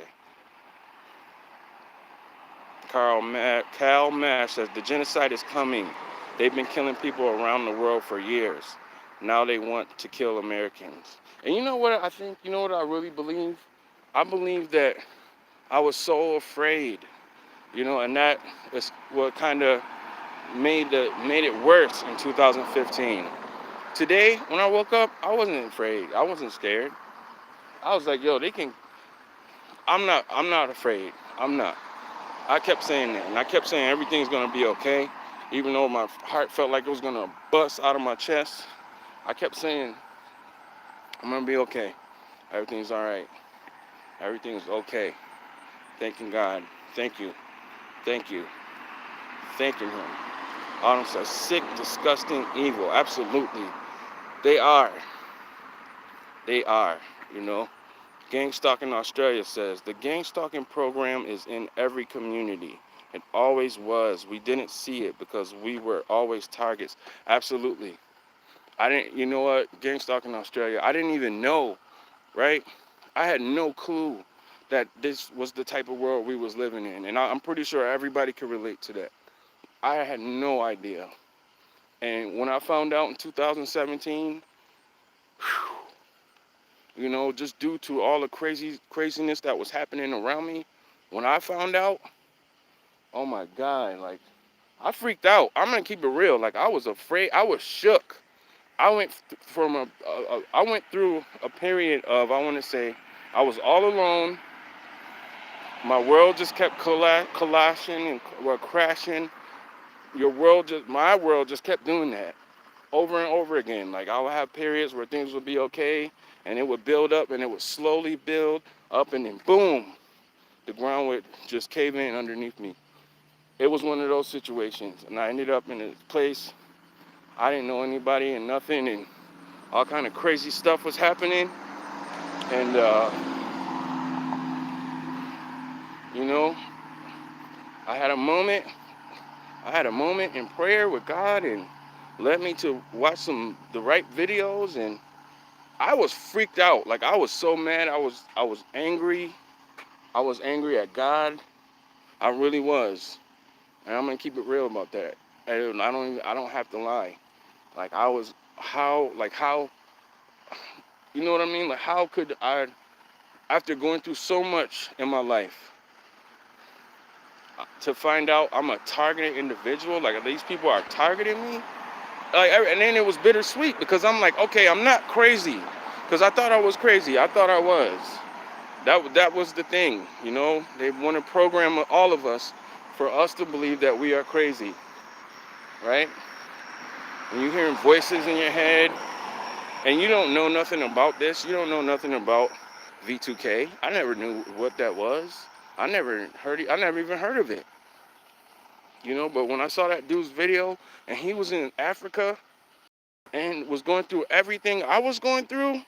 Cal Mash says the genocide is coming. They've been killing people around the world for years. Now they want to kill Americans. And you know what I think? You know what I really believe? I believe that I was so afraid, and that is what kind of made it worse in 2015. Today, when I woke up, I wasn't afraid. I wasn't scared. I was like, yo, I'm not afraid. I'm not. I kept saying that, and I kept saying everything's gonna be okay, even though my heart felt like it was gonna bust out of my chest. I kept saying, I'm gonna be okay. Everything's all right. Everything's okay. Thanking God. Thank you. Thank you. Thanking Him. Honestly, are sick, disgusting, evil. Absolutely. They are. They are, you know. Gang Stalking Australia says, the gang stalking program is in every community. It always was. We didn't see it because we were always targets. Absolutely. I didn't, you know what, Gang Stalking Australia, I didn't even know, right? I had no clue that this was the type of world we was living in. And I'm pretty sure everybody can relate to that. I had no idea. And when I found out in 2017, just due to all the craziness that was happening around me, when I found out, oh my God, like, I freaked out. I'm gonna keep it real. Like, I was afraid. I was shook. I went through a period of, I want to say, I was all alone. My world just kept collashing and crashing. My world just kept doing that over and over again. Like, I would have periods where things would be okay, and it would build up, and it would slowly build up, and then boom, the ground would just cave in underneath me. It was one of those situations, and I ended up in a place I didn't know anybody and nothing, and all kind of crazy stuff was happening. And you know, I had a moment. I had a moment in prayer with God, and led me to watch the right videos, and I was freaked out. Like, I was so mad. I was angry. I was angry at God. I really was. And I'm gonna keep it real about that. And I don't have to lie. Like, how, you know what I mean? Like, how could I, after going through so much in my life, to find out I'm a targeted individual, like, these people are targeting me? Like, and then it was bittersweet because I'm like, okay, I'm not crazy. Because I thought I was crazy. I thought I was. That was the thing, They want to program all of us for us to believe that we are crazy, right? And you're hearing voices in your head, and you don't know nothing about this. You don't know nothing about V2K. I never knew what that was. I never heard it. I never even heard of it, But when I saw that dude's video, and he was in Africa and was going through everything I was going through,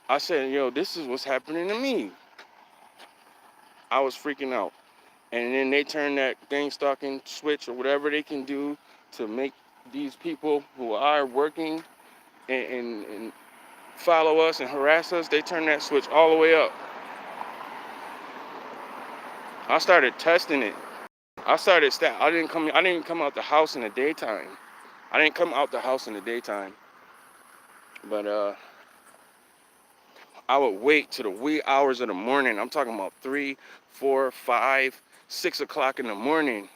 I said, yo, this is what's happening to me. I was freaking out. And then they turn that gang stalking switch or whatever they can do to make these people who are working and follow us and harass us, they turn that switch all the way up. I started testing it. I didn't come out the house in the daytime. I didn't come out the house in the daytime. But I would wait to the wee hours of the morning. I'm talking about 3, 4, 5, 6 o'clock in the morning.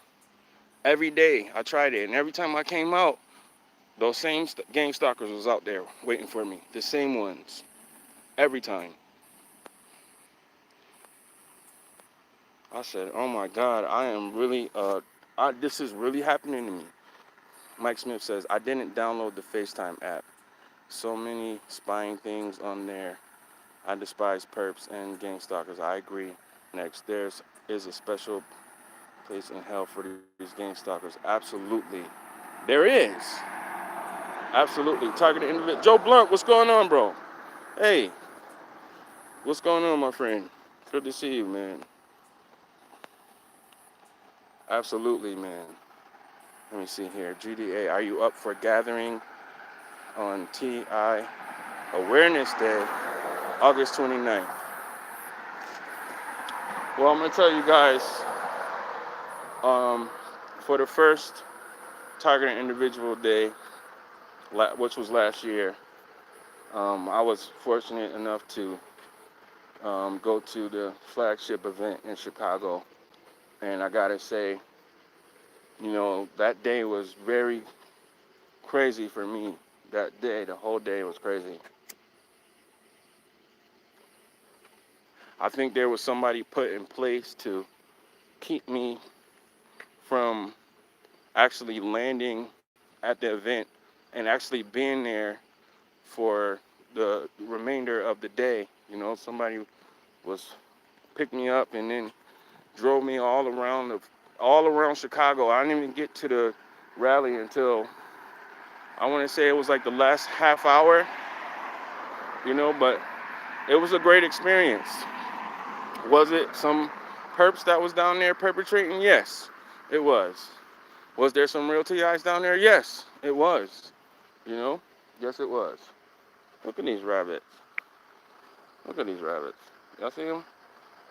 Every day I tried it, and every time I came out, those same gang stalkers was out there waiting for me. The same ones. Every time. I said, oh my God, I am really, this is really happening to me. Mike Smith says, I didn't download the FaceTime app. So many spying things on there. I despise perps and gang stalkers. I agree. Next, is a special place in hell for these gang stalkers. Absolutely. There is. Absolutely. Targeted individual. Joe Blunt, what's going on, bro? Hey, what's going on, my friend? Good to see you, man. Absolutely, man. Let me see here. GDA, are you up for gathering on TI Awareness Day, August 29th? Well, I'm going to tell you guys, for the first Targeted Individual Day, which was last year, I was fortunate enough to go to the flagship event in Chicago. And I got to say, that day was very crazy for me. That day, the whole day was crazy. I think there was somebody put in place to keep me from actually landing at the event and actually being there for the remainder of the day. Somebody was picked me up and then drove me all around Chicago. I didn't even get to the rally until I want to say it was like the last half hour, but it was a great experience. Was it some perps that was down there perpetrating? Yes, it was. Was there some real TIs down there? Yes, it was. You know? Yes, it was. Look at these rabbits. Look at these rabbits. Y'all see them?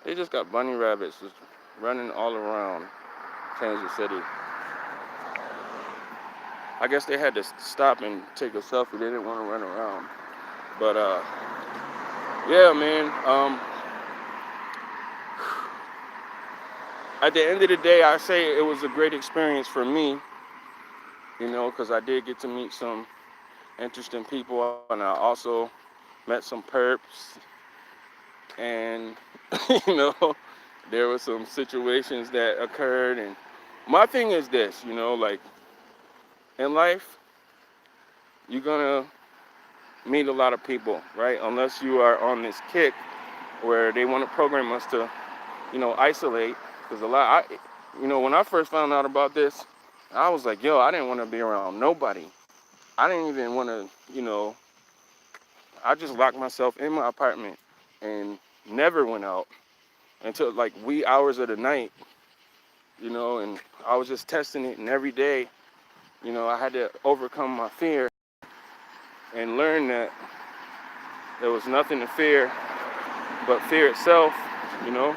They just got bunny rabbits just running all around Kansas City. I guess they had to stop and take a selfie. They didn't want to run around. But, yeah, man. At the end of the day, I say it was a great experience for me, because I did get to meet some interesting people, and I also met some perps, and, there were some situations that occurred, and my thing is this, like, in life, you're gonna meet a lot of people, right? Unless you are on this kick where they want to program us to, isolate, because when I first found out about this, I was like, yo, I didn't want to be around nobody. I didn't even want to, I just locked myself in my apartment and never went out until like wee hours of the night, and I was just testing it. And every day, I had to overcome my fear and learn that there was nothing to fear but fear itself, you know.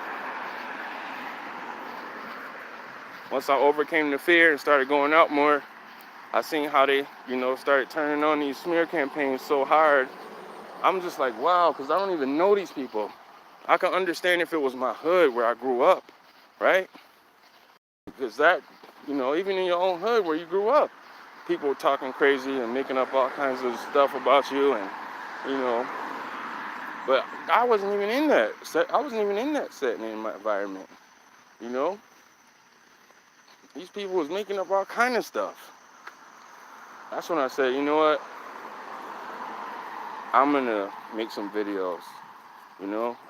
Once I overcame the fear and started going out more, I seen how they, started turning on these smear campaigns so hard. I'm just like, wow, because I don't even know these people. I can understand if it was my hood where I grew up, right? Because that, even in your own hood where you grew up, people were talking crazy and making up all kinds of stuff about you, and, you know, but I wasn't even in that. I wasn't even in that setting in my environment, you know? These people was making up all kind of stuff. That's when I said, you know what? I'm gonna make some videos.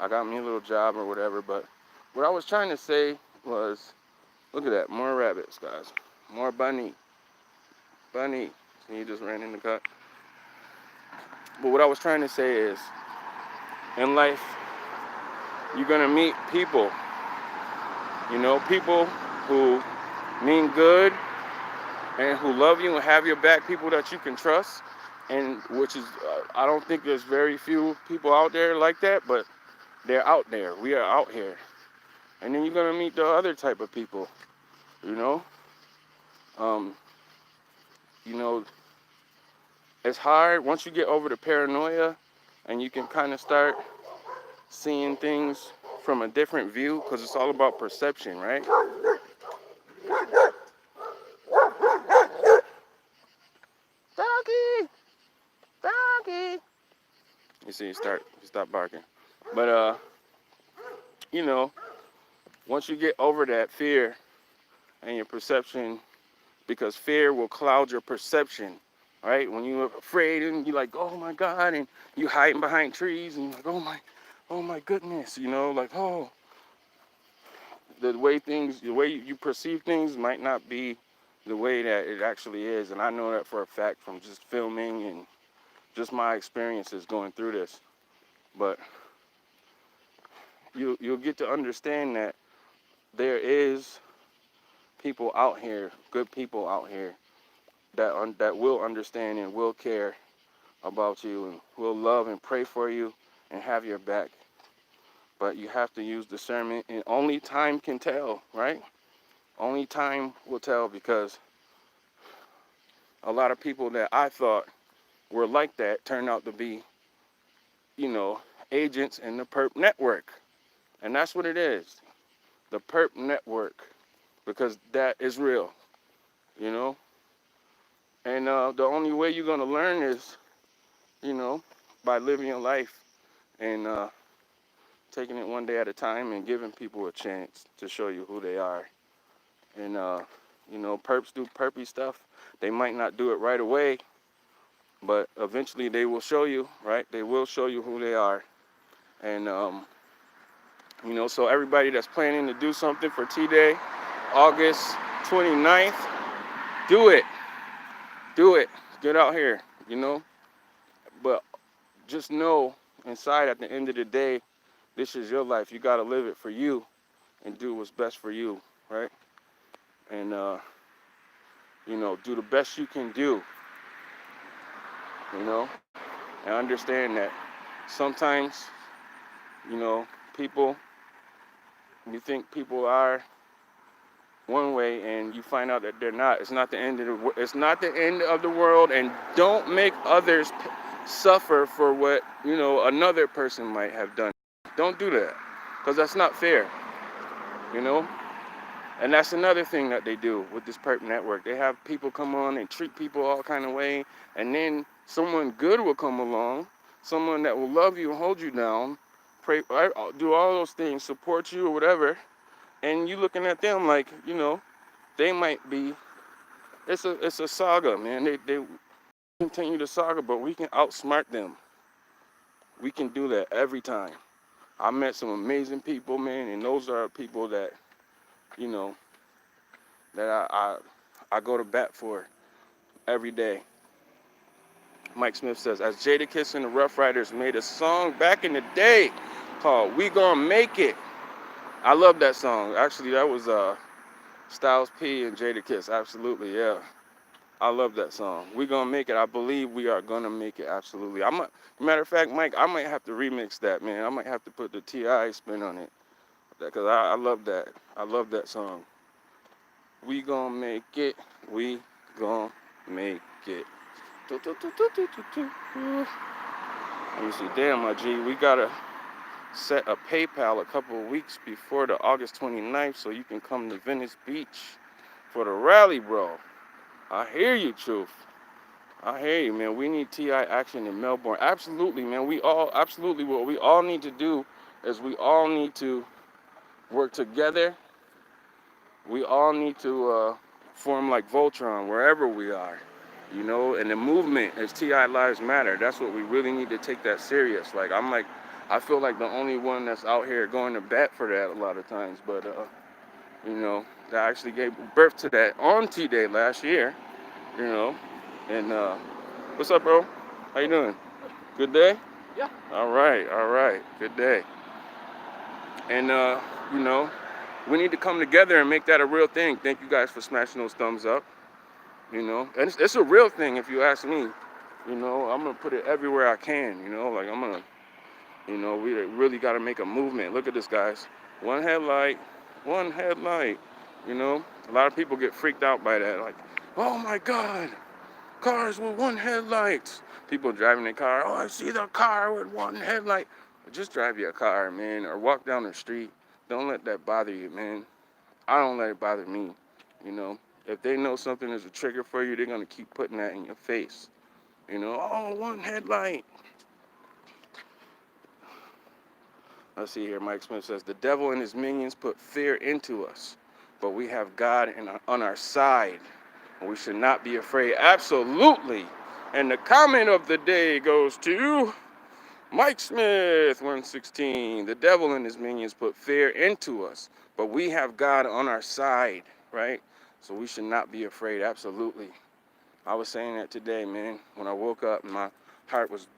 I got me a little job or whatever, but what I was trying to say was, look at that, more rabbits, guys. More bunny. Bunny. See, he just ran in the cut. But what I was trying to say is, in life, you're gonna meet people, people who mean good and who love you and have your back, people that you can trust, and which is, I don't think there's very few people out there like that, but they're out there. We are out here. And then you're gonna meet the other type of people, you know? Um, you know, it's hard once you get over the paranoia and you can kind of start seeing things from a different view, because it's all about perception, right? Doggy! Doggy! You see, he stopped barking. But, you know, once you get over that fear and your perception, because fear will cloud your perception, right? When you're afraid and you're like, oh my God, and you hiding behind trees and you're like, oh my goodness, like, oh, the way you perceive things might not be the way that it actually is. And I know that for a fact from just filming and just my experiences going through this. But you'll get to understand that there is people out here, good people out here that will understand and will care about you and will love and pray for you and have your back. But you have to use discernment, and only time can tell, right? Only time will tell, because a lot of people that I thought were like that turned out to be, you know, agents in the perp network. And that's what it is, the perp network, because that is real, you know. And the only way you're going to learn is, you know, by living your life and taking it one day at a time and giving people a chance to show you who they are. And, you know, perps do perpy stuff. They might not do it right away, but eventually they will show you, right? They will show you who they are. And, you know, so everybody that's planning to do something for T-Day, August 29th, do it. Do it. Get out here, you know. But just know inside, at the end of the day, this is your life. You got to live it for you and do what's best for you, right? And, you know, do the best you can do, you know, and understand that sometimes, you know, people, you think people are one way and you find out that they're not. It's not the end of it's not the end of the world, and don't make others suffer for what, you know, another person might have done. Don't do that, because that's not fair, you know. And that's another thing that they do with this perp network. They have people come on and treat people all kind of way, and then someone good will come along, someone that will love you and hold you down, pray, do all those things, support you or whatever, and you looking at them like, you know, they might be. It's a saga, man. They continue the saga, but we can outsmart them. We can do that every time. I met some amazing people, man, and those are people that, you know, that I go to bat for every day. Mike Smith says, as Jadakiss and the Rough Riders made a song back in the day called "We Gonna Make It." I love that song. Actually, that was Styles P and Jadakiss. Absolutely, yeah. I love that song. We Gonna Make It. I believe we are gonna make it. Absolutely. Matter of fact, Mike, I might have to remix that, man. I might have to put the T.I. spin on it, because I love that. I love that song. We gonna make it. We gonna make it. Let me see. Damn, my G. We gotta set a PayPal a couple of weeks before the August 29th so you can come to Venice Beach for the rally, bro. I hear you, Truth. I hear you, man. We need T.I. action in Melbourne. Absolutely, man. Absolutely, what we all need to do is we all need to work together. We all need to form like Voltron wherever we are, you know. And the movement is T.I. Lives Matter. That's what we really need to take that serious. Like, I feel like the only one that's out here going to bat for that a lot of times. But, you know, that actually gave birth to that on T-Day last year, you know. And, what's up, bro? How you doing? Good day? Yeah. All right. Good day. And, you know, we need to come together and make that a real thing. Thank you guys for smashing those thumbs up, you know. And it's a real thing if you ask me. You know, I'm going to put it everywhere I can, you know. Like, I'm going to, you know, we really got to make a movement. Look at this, guys. One headlight, you know. A lot of people get freaked out by that. Like, oh, my God, cars with one headlight. People driving their car, oh, I see the car with one headlight. Just drive your car, man, or walk down the street. Don't let that bother you, man. I don't let it bother me, you know. If they know something is a trigger for you, they're going to keep putting that in your face. You know, oh, one headlight. Let's see here. Mike Smith says, the devil and his minions put fear into us, but we have God on our side, and we should not be afraid. Absolutely. And the comment of the day goes to Mike Smith, 116. The devil and his minions put fear into us, but we have God on our side, right? So we should not be afraid. Absolutely. I was saying that today, man, when I woke up and my heart was,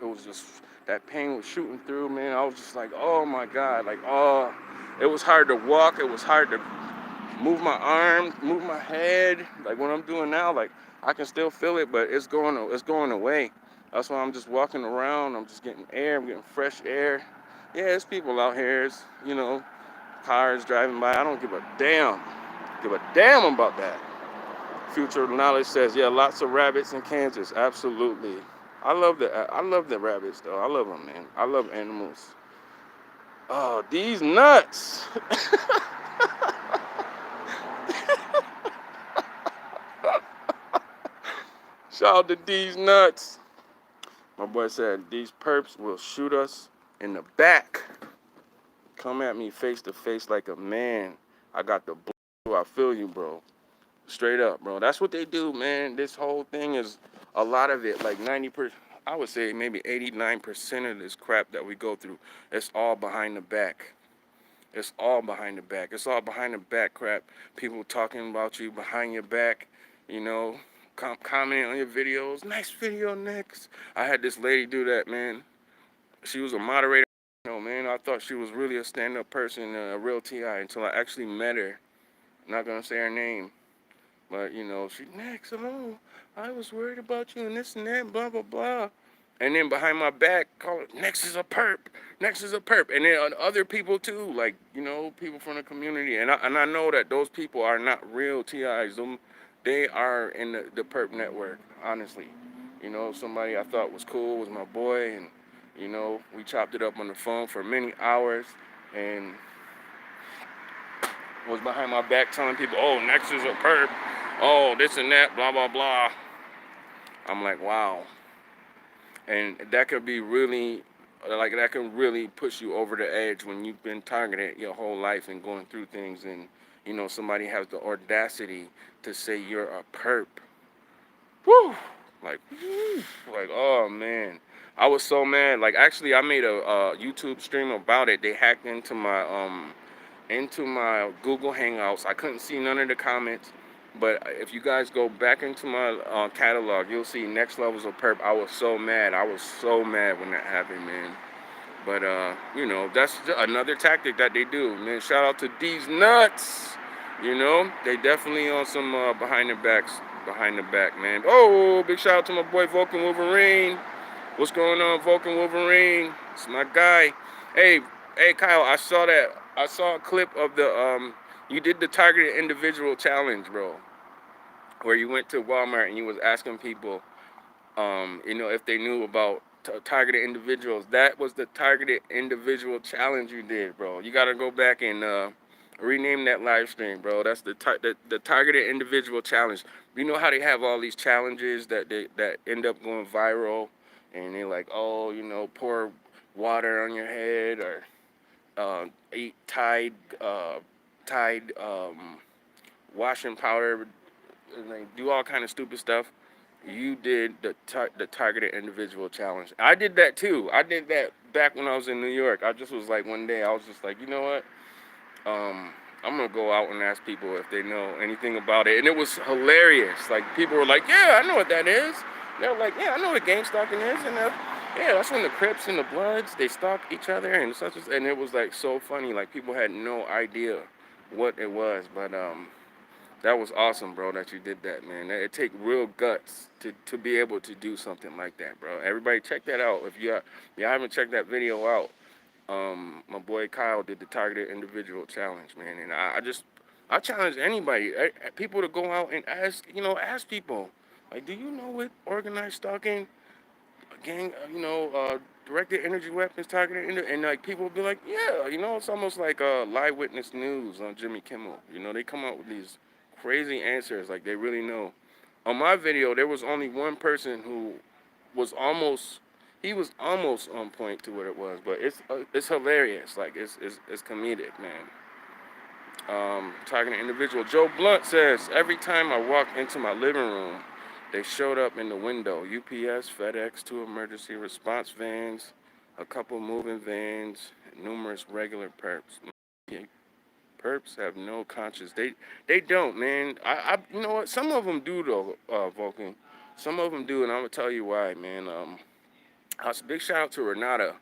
it was just that pain was shooting through, man. I was just like, oh my God, like, oh, it was hard to walk. It was hard to move my arms, move my head. Like what I'm doing now, like I can still feel it, but it's going away. That's why I'm just walking around. I'm just getting air. I'm getting fresh air. Yeah, there's people out here. It's, cars driving by. I don't give a damn. Give a damn about that. Future knowledge says, yeah, lots of rabbits in Kansas. Absolutely. I love the rabbits though. I love them, man. I love animals. Oh, these nuts. Shout out to these nuts. My boy said these perps will shoot us in the back. Come at me face to face like a man. I got the blue. I feel you, bro. Straight up, bro. That's what they do, man. This whole thing is a lot of it, like 90%. I would say maybe 89% of this crap that we go through, it's all behind the back. It's all behind the back. It's all behind the back crap. People talking about you behind your back, you know, commenting on your videos. Nice video, next. I had this lady do that, man. She was a moderator. Man, I thought she was really a stand-up person, a real TI, until I actually met her. I'm not gonna say her name. But, she, next, hello, I was worried about you and this and that, blah, blah, blah. And then behind my back, call it, next is a perp, next is a perp. And then other people too, like, people from the community. And I know that those people are not real TIs. They are in the perp network, honestly. Somebody I thought was cool was my boy. And, we chopped it up on the phone for many hours. And was behind my back telling people, oh, next is a perp. Oh, this and that, blah, blah, blah. I'm like, wow. And that could be really, that can really push you over the edge when you've been targeted your whole life and going through things and, somebody has the audacity to say you're a perp. Woo! Like, oh, man. I was so mad. Like, actually, I made a YouTube stream about it. They hacked into my Google Hangouts. I couldn't see none of the comments. But if you guys go back into my catalog, you'll see Next Levels of Perp. I was so mad. I was so mad when that happened, man. But, that's another tactic that they do, man. Shout out to these nuts. They definitely on some behind the back, man. Oh, big shout out to my boy Vulcan Wolverine. What's going on, Vulcan Wolverine? It's my guy. Hey, Kyle, I saw a clip of you did the targeted individual challenge, bro, where you went to Walmart and you was asking people, if they knew about targeted individuals. That was the targeted individual challenge you did, bro. You gotta go back and rename that live stream, bro. That's the targeted individual challenge. You know how they have all these challenges that end up going viral, and they're like, oh, pour water on your head or eat Tide washing powder, and they do all kind of stupid stuff. You did the targeted individual challenge. I did that too. I did that back when I was in New York. I just was like, one day I was just like, you know what? I'm gonna go out and ask people if they know anything about it, and it was hilarious. Like, people were like, yeah, I know what that is. They were like, yeah, I know what gang stalking is, and yeah, that's when the Crips and the Bloods, they stalk each other and such, and it was like so funny. Like, people had no idea what it was, but that was awesome, bro, that you did that, man. It take real guts to be able to do something like that, bro. Everybody check that out. If you haven't checked that video out, my boy Kyle did the targeted individual challenge, man. And I challenge anybody, people, to go out and ask people, like, do you know what organized stalking, gang, directed energy weapons targeted, and like, people will be like, yeah, it's almost like live witness news on Jimmy Kimmel. They come out with these crazy answers, like they really know. On my video, there was only one person who was almost on point to what it was, but it's hilarious. Like, it's comedic, man. Talking to individual, Joe Blunt says, every time I walked into my living room, they showed up in the window. UPS, FedEx, 2 emergency response vans, a couple moving vans, numerous regular perps. Perps have no conscience. They don't, man. You know what? Some of them do though, Vulcan. Some of them do, and I'm gonna tell you why, man. Big shout out to Renata.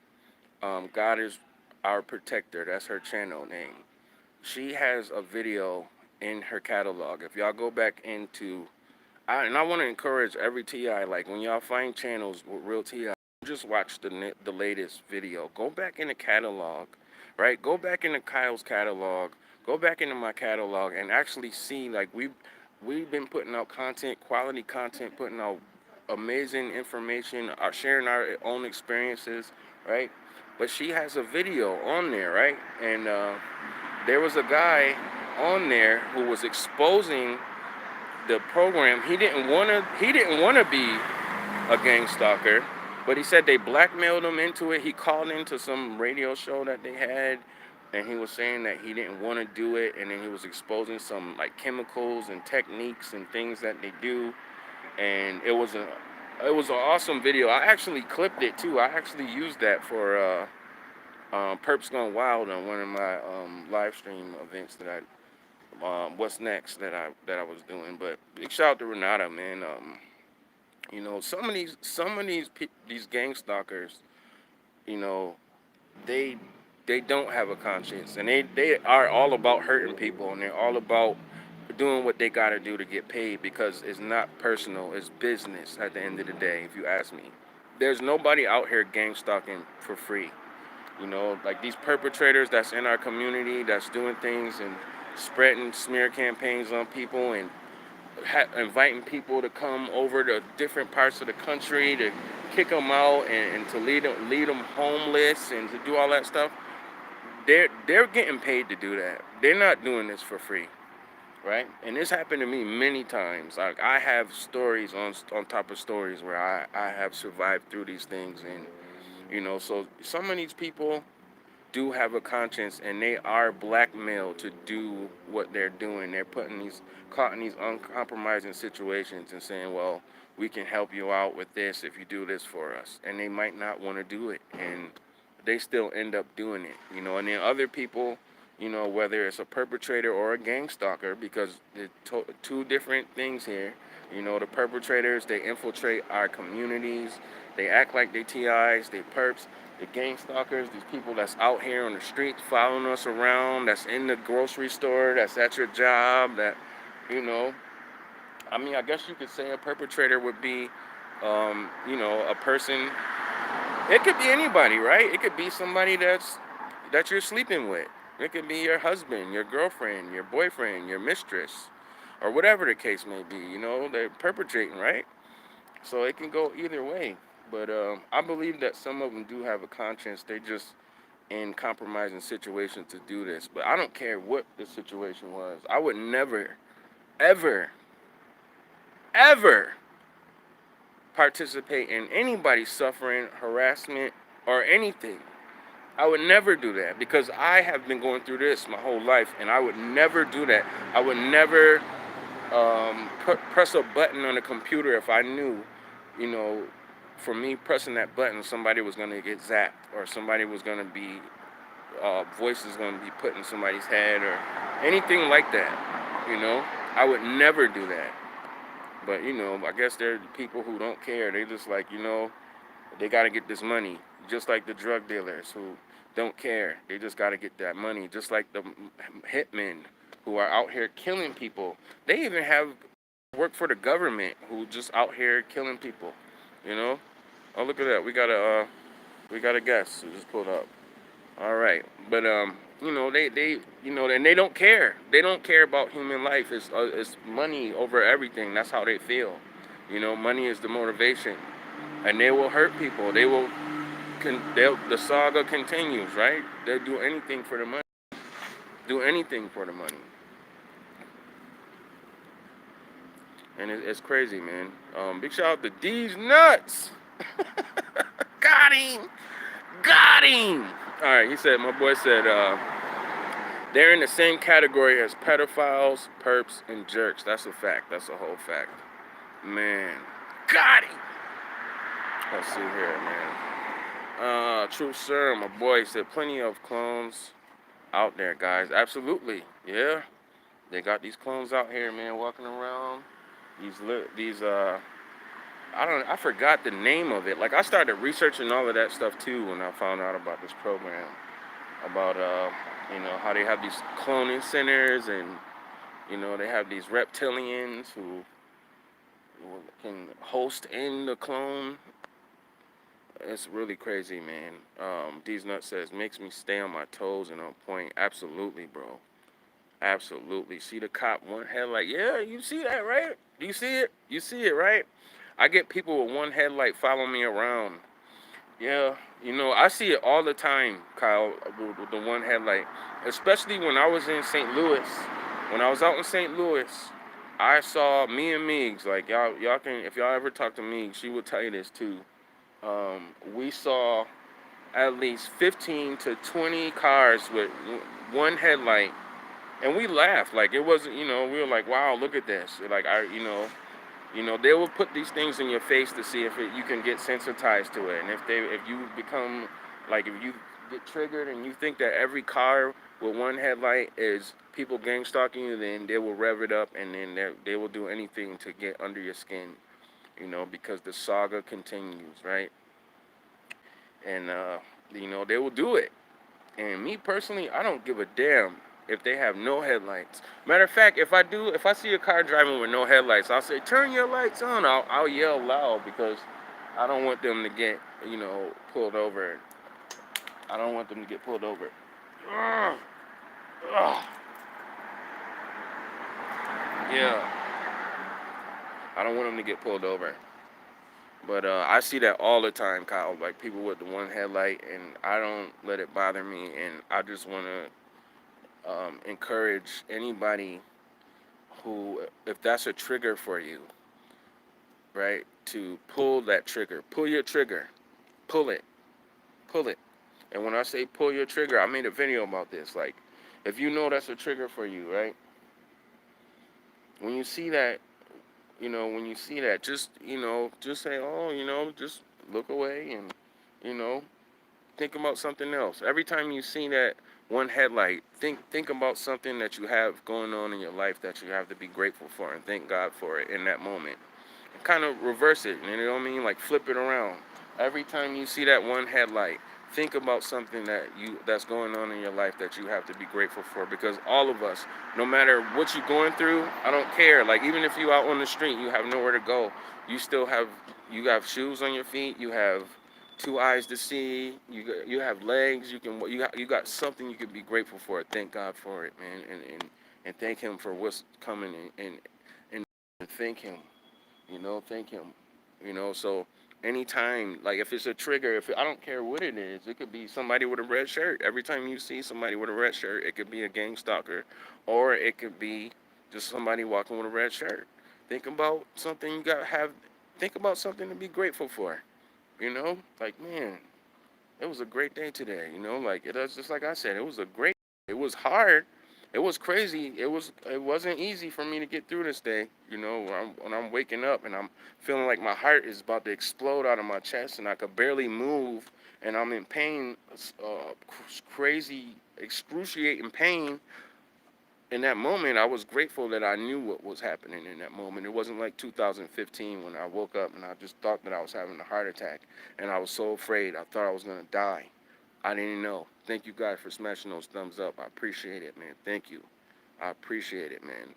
God is our protector. That's her channel name. She has a video in her catalog. If y'all go back into, and I want to encourage every TI, like when y'all find channels with real TI, just watch the latest video. Go back in the catalog, right? Go back into Kyle's catalog. Go back into my catalog and actually see, like, we've been putting out content, quality content, putting out amazing information, sharing our own experiences, right? But she has a video on there, right? And there was a guy on there who was exposing the program. He didn't want to. He didn't want to be a gang stalker, but he said they blackmailed him into it. He called into some radio show that they had, and he was saying that he didn't want to do it, and then he was exposing some like chemicals and techniques and things that they do, and it was an awesome video. I actually clipped it too. I actually used that for Perps Gone Wild on one of my live stream events that what's next that I was doing. But big shout out to Renata, man. Some of these gang stalkers, you know, they they don't have a conscience, and they are all about hurting people, and they're all about doing what they got to do to get paid, because it's not personal, it's business at the end of the day, if you ask me. There's nobody out here gang stalking for free. Like these perpetrators that's in our community that's doing things and spreading smear campaigns on people and inviting people to come over to different parts of the country to kick them out and to lead them homeless and to do all that stuff. They're getting paid to do that. They're not doing this for free, right? And this happened to me many times. Like, I have stories on top of stories where I have survived through these things, and so some of these people do have a conscience, and they are blackmailed to do what they're doing. They're caught in these uncompromising situations and saying, well, we can help you out with this if you do this for us. And they might not want to do it, and they still end up doing it. And then other people, whether it's a perpetrator or a gang stalker, because they're two different things here. The perpetrators, they infiltrate our communities. They act like they TIs, they perps. The gang stalkers, these people that's out here on the streets following us around, that's in the grocery store, that's at your job, you know, I guess you could say a perpetrator would be, a person. It could be anybody, right? It could be somebody that you're sleeping with. It could be your husband, your girlfriend, your boyfriend, your mistress, or whatever the case may be. They're perpetrating, right? So it can go either way. But I believe that some of them do have a conscience. They just in compromising situations to do this. But I don't care what the situation was. I would never, ever, ever participate in anybody suffering harassment or anything. I would never do that, because I have been going through this my whole life, and I would never do that. I would never press a button on a computer if I knew, you know, for me pressing that button, somebody was going to get zapped, or somebody was going to be, voice is going to be put in somebody's head, or anything like that. I would never do that. But, I guess there are people who don't care. They just like, they got to get this money. Just like the drug dealers who don't care. They just got to get that money. Just like the hitmen who are out here killing people. They even have work for the government who just out here killing people. Oh, look at that. We got a guest who just pulled up. All right. But and they don't care. They don't care about human life. It's money over everything. That's how they feel. Money is the motivation, and they will hurt people. The saga continues, right? They'll do anything for the money. Do anything for the money. And it's crazy, man. Big shout out to D's Nuts. Got him. Got him. All right, my boy said, they're in the same category as pedophiles, perps, and jerks. That's a fact. That's a whole fact. Man. Got him. Let's see here, man. True Sir, my boy said, plenty of clones out there, guys. Absolutely. Yeah. They got these clones out here, man, walking around. These I forgot the name of it. Like, I started researching all of that stuff too when I found out about this program, about how they have these cloning centers, and they have these reptilians who can host in the clone. It's really crazy, man. D's Nut says, makes me stay on my toes and on point. Absolutely, bro. Absolutely. See the cop, one headlight. Yeah, you see that, right? Do you see it? You see it, right? I get people with one headlight following me around. Yeah, I see it all the time, Kyle, with the one headlight. Especially when I was in St. Louis. When I was out in St. Louis, I saw me and Meigs. Like, y'all can, if y'all ever talk to Meigs, she will tell you this too. We saw at least 15 to 20 cars with one headlight, and we laughed. Like, it wasn't, we were like, wow, look at this. Like, they will put these things in your face to see if you can get sensitized to it, and if you become, like, if you get triggered and you think that every car with one headlight is people gang stalking you, then they will rev it up, and then they will do anything to get under your skin, because the saga continues, right? And they will do it. And me personally, I don't give a damn if they have no headlights. Matter of fact, if I see a car driving with no headlights, I'll say, turn your lights on. I'll yell loud, because I don't want them to get, pulled over. I don't want them to get pulled over. Ugh. Ugh. Yeah. I don't want them to get pulled over. But I see that all the time, Kyle. Like, people with the one headlight, and I don't let it bother me. And I just want to encourage anybody who, if that's a trigger for you, right, to pull that trigger. Pull your trigger. Pull it. Pull it. And when I say pull your trigger, I made a video about this. Like, if you know that's a trigger for you, right? When you see that, just say, oh, just look away, and, think about something else. Every time you see that one headlight, think about something that you have going on in your life that you have to be grateful for, and thank God for it in that moment. And kind of reverse it, you know what I mean? Like, flip it around. Every time you see that one headlight, think about something that's going on in your life that you have to be grateful for, because all of us, no matter what you're going through, I don't care. Like, even if you out on the street, you have nowhere to go, you have shoes on your feet, you have two eyes to see, you have legs, you got something you can be grateful for. Thank God for it, man, and thank Him for what's coming, and thank Him, thank Him, so anytime, like, if it's a trigger, I don't care what it is, it could be somebody with a red shirt. Every time you see somebody with a red shirt, it could be a gang stalker, or it could be just somebody walking with a red shirt. Think about something think about something to be grateful for, like, man, it was a great day today, like, it was just like I said, it was hard. It was crazy. It wasn't easy for me to get through this day. When I'm waking up and I'm feeling like my heart is about to explode out of my chest and I could barely move and I'm in pain, crazy, excruciating pain. In that moment, I was grateful that I knew what was happening in that moment. It wasn't like 2015 when I woke up and I just thought that I was having a heart attack, and I was so afraid. I thought I was gonna die. I didn't know. Thank you guys for smashing those thumbs up. I appreciate it, man. Thank you. I appreciate it, man.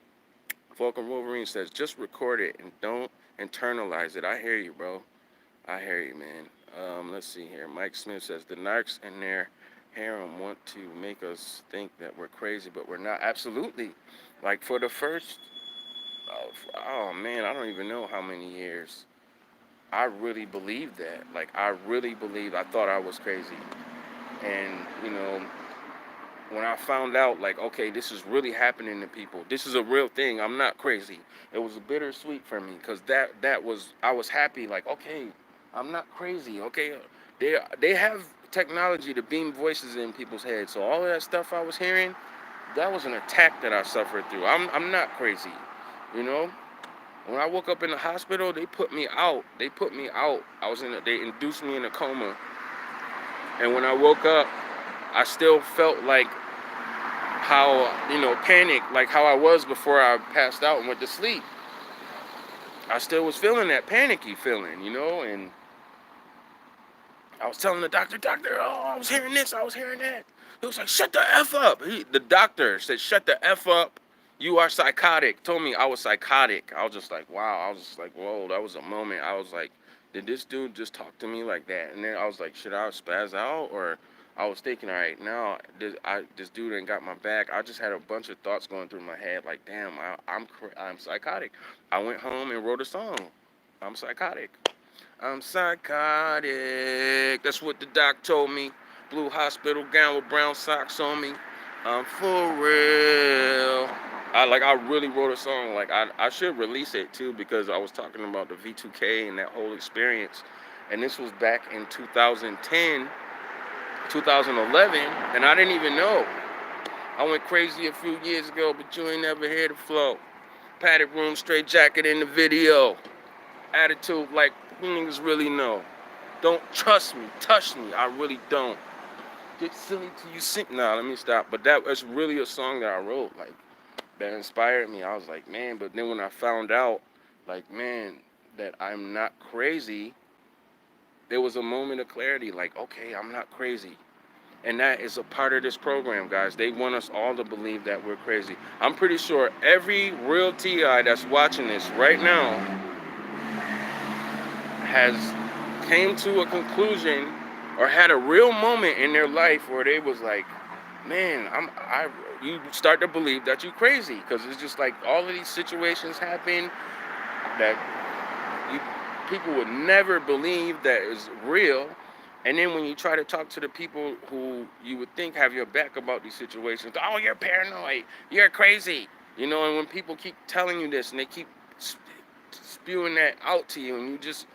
Vulcan Wolverine says, just record it and don't internalize it. I hear you, bro. I hear you, man. Let's see here. Mike Smith says, the narcs and their harem want to make us think that we're crazy, but we're not. Absolutely. Like, for the first, oh man, I don't even know how many years, I really believed that. Like, I really believed, I thought I was crazy. And, when I found out, like, okay, this is really happening to people. This is a real thing. I'm not crazy. It was bittersweet for me, because I was happy. Like, okay, I'm not crazy. Okay, they have technology to beam voices in people's heads. So all of that stuff I was hearing, that was an attack that I suffered through. I'm not crazy. When I woke up in the hospital, they put me out. They induced me in a coma. And when I woke up, I still felt like how, panic, like how I was before I passed out and went to sleep. I still was feeling that panicky feeling, you know, and I was telling the doctor, oh, I was hearing this, I was hearing that. He was like, shut the F up. The doctor said, shut the F up. You are psychotic. Told me I was psychotic. I was just like, wow. I was just like, whoa, that was a moment. I was like, did this dude just talk to me like that? And then I was like, should I spaz out? Or I was thinking, all right, now this dude ain't got my back. I just had a bunch of thoughts going through my head. Like, damn, I'm psychotic. I went home and wrote a song. I'm psychotic. I'm psychotic. That's what the doc told me. Blue hospital gown with brown socks on me. I'm for real. I really wrote a song. Like I should release it too because I was talking about the V2K and that whole experience. And this was back in 2010, 2011, and I didn't even know. I went crazy a few years ago, but you ain't never hear the flow. Padded room, straight jacket in the video. Attitude like you niggas really know. Don't trust me, touch me. I really don't. Get silly till you sink. Nah, let me stop. But that was really a song that I wrote, like that inspired me. I was like, man. But then when I found out, like, man, that I'm not crazy, there was a moment of clarity. Like, okay, I'm not crazy. And that is a part of this program, guys. They want us all to believe that we're crazy. I'm pretty sure every real TI that's watching this right now has came to a conclusion or had a real moment in their life where they was like, man, you start to believe that you're crazy because it's just like all of these situations happen that you people would never believe that is real. And then when you try to talk to the people who you would think have your back about these situations, oh, you're paranoid, you're crazy, you know. And when people keep telling you this and they keep spewing that out to you, and you just,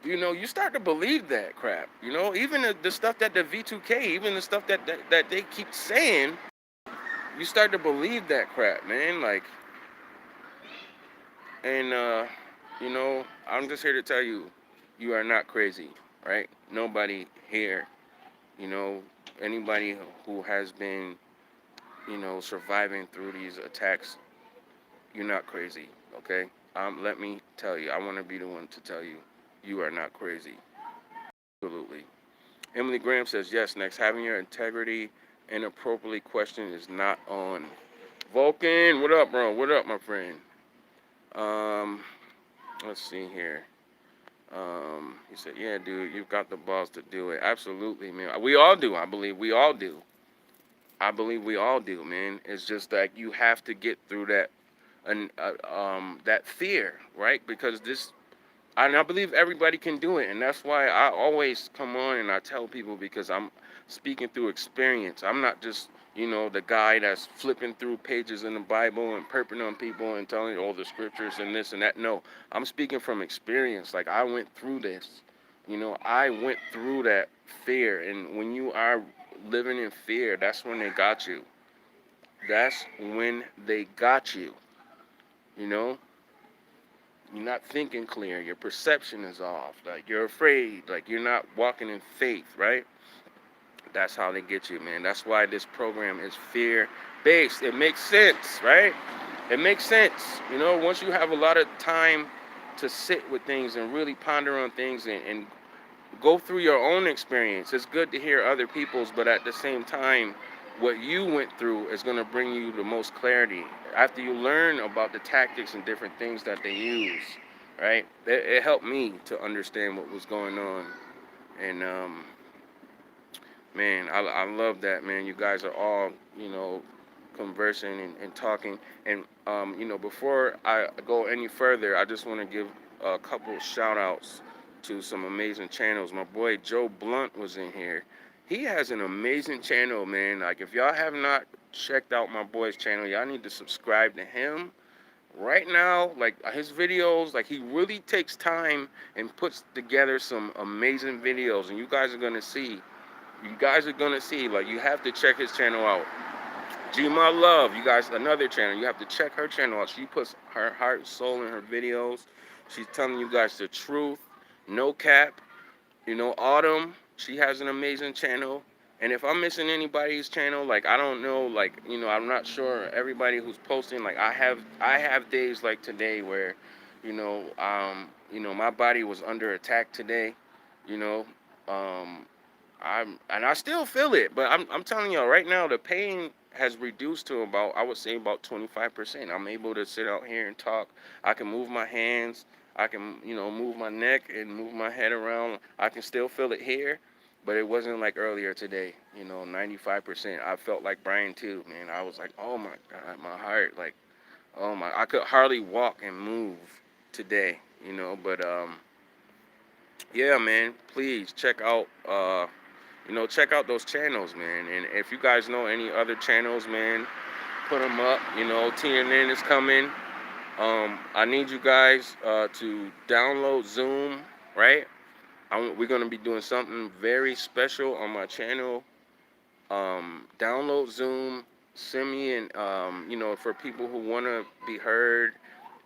you know, you start to believe that crap, you know. Even the stuff that the V2K, even the stuff that they keep saying, you start to believe that crap, man. Like, and you know, I'm just here to tell you, you are not crazy, right? Nobody here, you know, anybody who has been, you know, surviving through these attacks, you're not crazy, okay? Let me tell you, I want to be the one to tell you, you are not crazy. Absolutely. Emily Graham says, yes, next, having your integrity inappropriately questioned is not on. Vulcan, what up, bro? What up, my friend? Um, let's see here. He said, yeah, dude, you've got the balls to do it. Absolutely, man. We all do. I believe we all do. I believe we all do, man. It's just that you have to get through that, and that fear, right? Because and I believe everybody can do it, and that's why I always come on and I tell people, because I'm speaking through experience. I'm not just, you know, the guy that's flipping through pages in the Bible and perping on people and telling all the scriptures and this and that. No, I'm speaking from experience. Like, I went through this, you know, I went through that fear, and when you are living in fear, that's when they got you. That's when they got you, you know. You're not thinking clear. Your perception is off. Like, you're afraid. Like, you're not walking in faith, right? That's how they get you, man. That's why this program is fear-based. It makes sense, right? It makes sense. You know, once you have a lot of time to sit with things and really ponder on things and go through your own experience. It's good to hear other people's, but at the same time, what you went through is going to bring you the most clarity. After you learn about the tactics and different things that they use, right? It helped me to understand what was going on. And, man, I love that, man. You guys are all, you know, conversing and talking. And, you know, before I go any further, I just want to give a couple shout outs to some amazing channels. My boy Joe Blunt was in here. He has an amazing channel, man. Like, if y'all have not checked out my boy's channel, y'all need to subscribe to him right now. Like, his videos, like, he really takes time and puts together some amazing videos, and you guys are gonna see. You guys are gonna see. Like, you have to check his channel out. G My Love, you guys, another channel. You have to check her channel out. She puts her heart and soul in her videos. She's telling you guys the truth, no cap. You know, Autumn, she has an amazing channel. And if I'm missing anybody's channel, like, I don't know, like, you know, I'm not sure everybody who's posting. Like, I have days like today where, My body was under attack today. You know, um, and I still feel it, but I'm telling y'all right now, the pain has reduced to about, I would say, about 25%. I'm able to sit out here and talk. I can move my hands. I can, move my neck and move my head around. I can still feel it here, but it wasn't like earlier today. 95%. I felt like Brian too, man. I was like, oh my God, my heart, like, oh my, I could hardly walk and move today, but yeah, man, please check out those channels, man. And if you guys know any other channels, man, put them up. TNN is coming. I need you guys to download Zoom, right? We're gonna be doing something very special on my channel. Download Zoom. Send me for people who wanna be heard,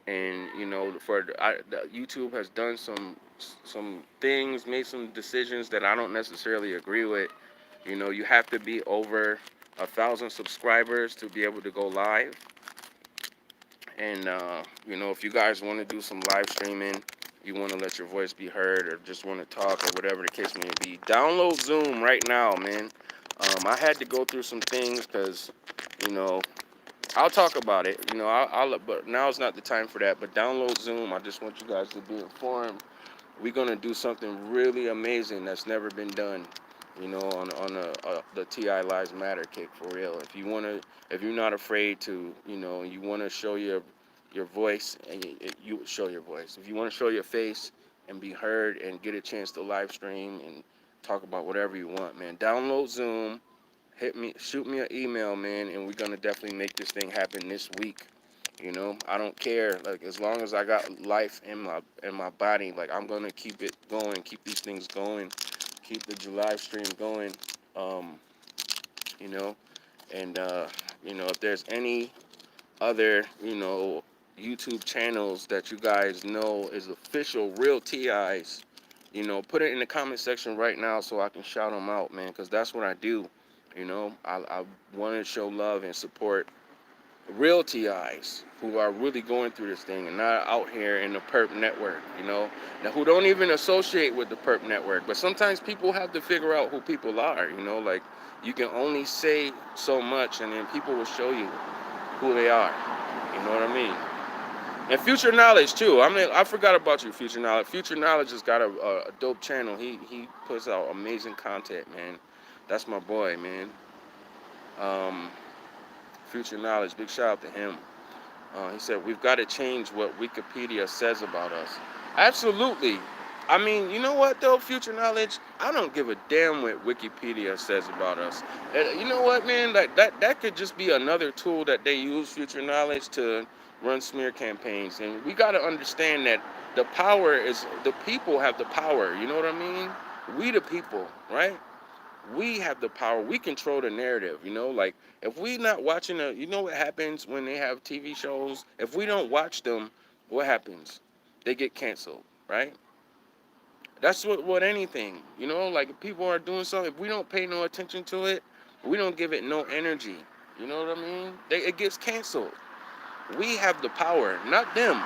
and YouTube has done some things, made some decisions that I don't necessarily agree with. You have to be over 1,000 subscribers to be able to go live. And if you guys want to do some live streaming, you want to let your voice be heard, or just want to talk, or whatever the case may be, download Zoom right now, man. I had to go through some things because, you know, I'll talk about it. But now's not the time for that. But download Zoom. I just want you guys to be informed. We're gonna do something really amazing that's never been done. On the TI Lives Matter kick, for real. If you're not afraid to, you want to show your voice, and you show your voice. If you want to show your face and be heard and get a chance to live stream and talk about whatever you want, man, download Zoom. Shoot me an email, man, and we're gonna definitely make this thing happen this week. I don't care. Like, as long as I got life in my body, like, I'm gonna keep it going, keep these things going, keep the live stream going. Um, you know, and if there's any other, YouTube channels that you guys know is official real TIs, put it in the comment section right now so I can shout them out, man, because that's what I do. I want to show love and support real TIs who are really going through this thing and not out here in the perp network, now, who don't even associate with the perp network. But sometimes people have to figure out who people are, like, you can only say so much, and then people will show you who they are. You know what I mean? And Future Knowledge too. I mean, I forgot about you, Future Knowledge. Future Knowledge has got a dope channel. He puts out amazing content, man. That's my boy, man. Um, Future Knowledge, big shout out to him. He said, we've got to change what Wikipedia says about us. Absolutely. I mean, you know what, though, Future Knowledge? I don't give a damn what Wikipedia says about us. You know what, man? Like, that could just be another tool that they use, Future Knowledge, to run smear campaigns. And we got to understand that the people have the power. You know what I mean? We the people, right? We have the power. We control the narrative, like, if we not watching what happens when they have TV shows? If we don't watch them, what happens? They get canceled, right? That's what anything, like, if people are doing something, if we don't pay no attention to it, we don't give it no energy, you know what I mean? It gets canceled. We have the power, not them.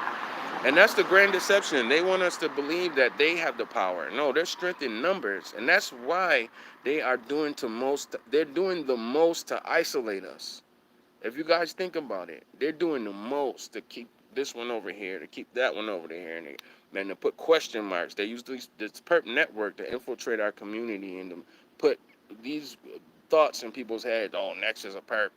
And that's the grand deception. They want us to believe that they have the power. No, they're strength in numbers. And that's why they're doing the most to isolate us. If you guys think about it, they're doing the most to keep this one over here, to keep that one over there, and to put question marks. They use this perp network to infiltrate our community and to put these thoughts in people's heads. Oh, next is a perp.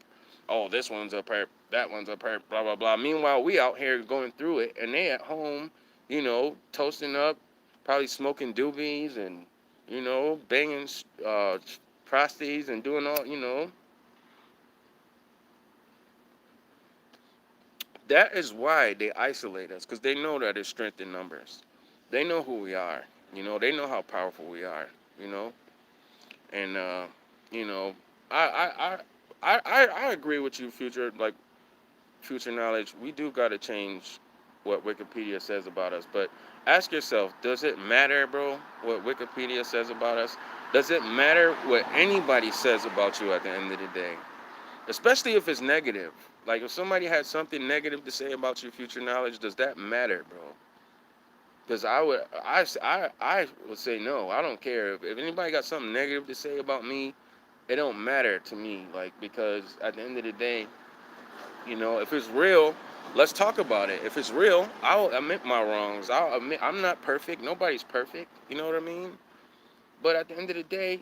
Oh, this one's a perp. That one's a perp. Blah, blah, blah. Meanwhile, we out here going through it, and they at home, toasting up, probably smoking doobies and, banging prostitutes and doing all. That is why they isolate us, because they know that it's strength in numbers. They know who we are. They know how powerful we are. You know, and you know, I agree with you, Future. Like, Future Knowledge, we do got to change what Wikipedia says about us. But ask yourself, does it matter, bro, what Wikipedia says about us? Does it matter what anybody says about you at the end of the day? Especially if it's negative. Like, if somebody had something negative to say about your Future Knowledge, does that matter, bro? Because I would say no. I don't care if anybody got something negative to say about me. It don't matter to me, like, because at the end of the day, if it's real, let's talk about it. If it's real, I'll admit my wrongs. I'll admit I'm not perfect. Nobody's perfect. You know what I mean? But at the end of the day,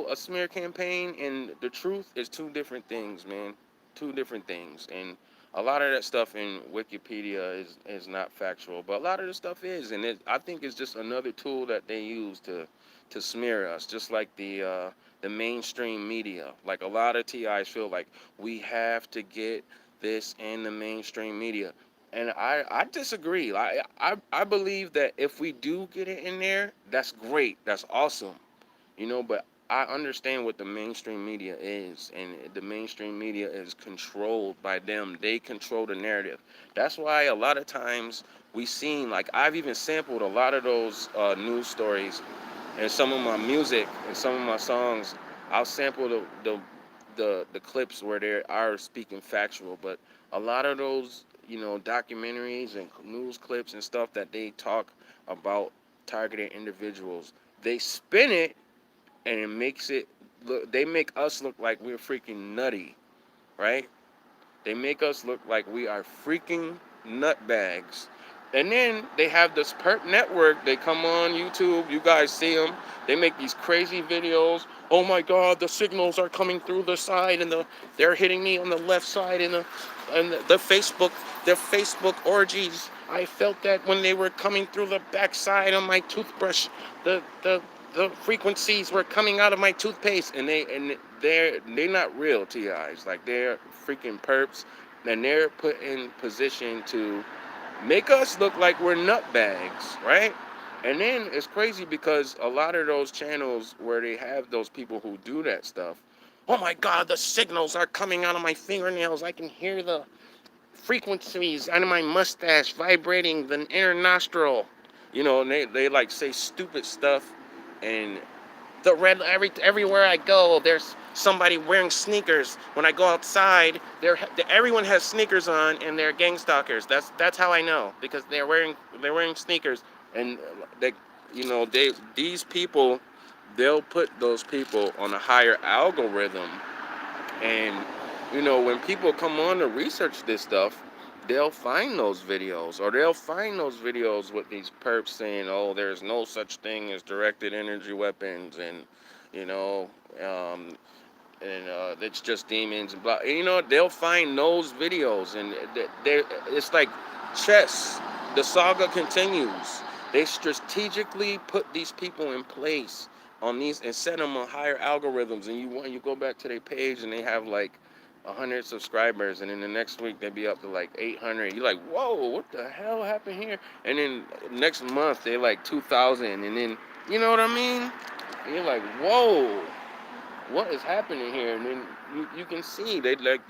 a smear campaign and the truth is two different things, man. Two different things. And a lot of that stuff in Wikipedia is not factual, but a lot of the stuff is, and I think it's just another tool that they use to smear us, just like the mainstream media. Like a lot of TIs feel like we have to get this in the mainstream media. And I disagree. I believe that if we do get it in there, that's great. That's awesome. But I understand what the mainstream media is, and the mainstream media is controlled by them. They control the narrative. That's why a lot of times we seen, like, I've even sampled a lot of those news stories and some of my music and some of my songs. I'll sample the clips where they are speaking factual, but a lot of those documentaries and news clips and stuff that they talk about targeted individuals, they spin it and it makes it look. They make us look like we're freaking nutty, right? They make us look like we are freaking nutbags. And then they have this perp network. They come on YouTube. You guys see them. They make these crazy videos. Oh my God, the signals are coming through the side, and they're hitting me on the left side, and the Facebook orgies. I felt that when they were coming through the backside on my toothbrush. The the the frequencies were coming out of my toothpaste, and they're not real TIs. Like, they're freaking perps, and they're put in position to make us look like we're nutbags, right? And then it's crazy because a lot of those channels where they have those people who do that stuff, oh my God, the signals are coming out of my fingernails. I can hear the frequencies out of my mustache vibrating the inner nostril. And they like say stupid stuff, and everywhere I go, there's somebody wearing sneakers. When I go outside, everyone has sneakers on, and they're gang stalkers. That's how I know, because they're wearing sneakers, and they these people, they'll put those people on a higher algorithm. And when people come on to research this stuff, they'll find those videos, or they'll find those videos with these perps saying, "Oh, there's no such thing as directed energy weapons," and you know, um, and it's just demons and blah. They'll find those videos, and it's like chess. The saga continues. They strategically put these people in place on these and set them on higher algorithms. And you go back to their page, and they have like 100 subscribers, and then the next week they be up to like 800. You're like, whoa, what the hell happened here? And then next month they're like 2,000, and then you know what I mean? And you're like, whoa, what is happening here? And then you can see they like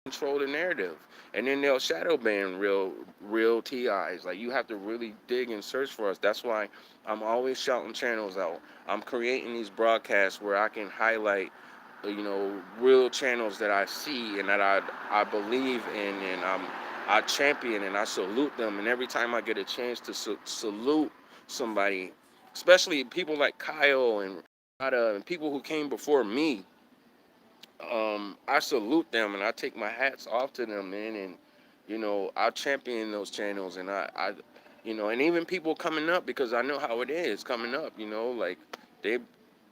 control the narrative, and then they'll shadow ban real TIs. Like, you have to really dig and search for us. That's why I'm always shouting channels out. I'm creating these broadcasts where I can highlight real channels that I see and that I believe in, and I champion and I salute them. And every time I get a chance to salute somebody, especially people like Kyle and Rada and people who came before me, I salute them and I take my hats off to them, man. And I champion those channels, and and even people coming up, because I know how it is coming up. Like, they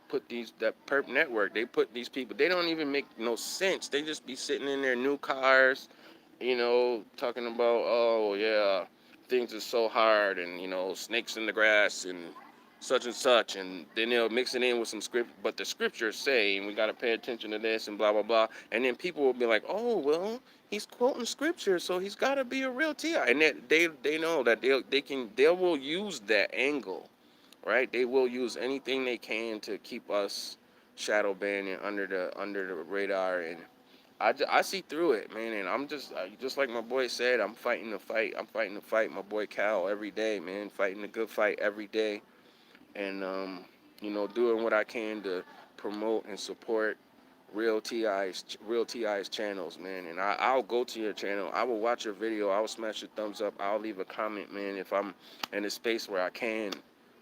put that perp network. They put these people. They don't even make no sense. They just be sitting in their new cars, talking about, oh yeah, things are so hard, and snakes in the grass and such, and then they'll mix it in with some script. But the scriptures say, and we got to pay attention to this, and blah blah blah. And then people will be like, oh well, he's quoting scripture, so he's got to be a real TI. And they know that they will use that angle, right? They will use anything they can to keep us shadow banned and under the radar. And I see through it, man. And I'm just like my boy said, I'm fighting the fight. I'm fighting the fight. My boy Cal every day, man, fighting the good fight every day, and doing what I can to promote and support. Real Ti's channels, man. And I'll go to your channel. I will watch your video. I will smash your thumbs up. I'll leave a comment, man, if I'm in a space where I can.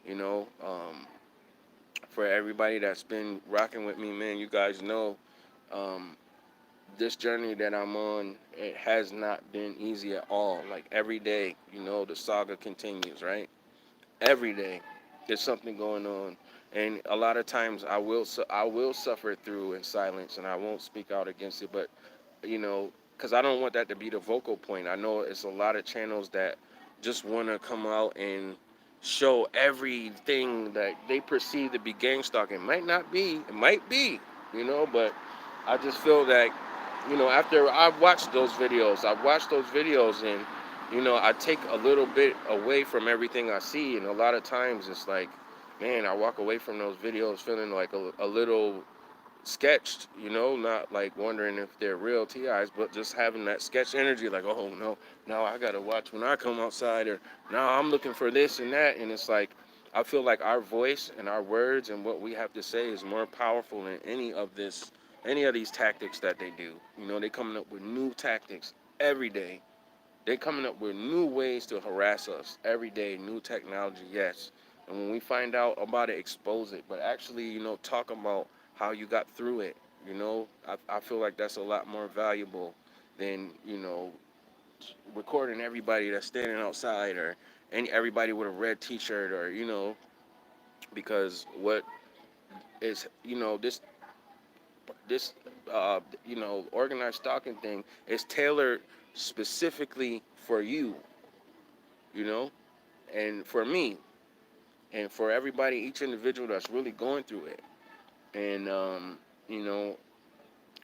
You know, for everybody that's been rocking with me, man, you guys know, um, this journey that I'm on, it has not been easy at all. Like every day, the saga continues, right? Every day there's something going on, and a lot of times I will suffer through in silence, and I won't speak out against it. But because I don't want that to be the vocal point. I know it's a lot of channels that just want to come out and show everything that they perceive to be gang stalking. It might not be, it might be, but I just feel that, after I've watched those videos, and, I take a little bit away from everything I see. And a lot of times it's like, man, I walk away from those videos feeling like a little sketched, not like wondering if they're real TIs, but just having that sketch energy, like, oh no, now I gotta watch when I come outside, or now I'm looking for this and that. And it's like, I feel like our voice and our words and what we have to say is more powerful than any of these tactics that they do. They coming up with new tactics every day. They coming up with new ways to harass us every day, new technology, yes. And when we find out about it, expose it. But actually, talk about how you got through it. I feel like that's a lot more valuable than, recording everybody that's standing outside, or everybody with a red t-shirt, or, because what is, this organized stalking thing is tailored specifically for you, you know, and for me, and for everybody, each individual that's really going through it. And you know,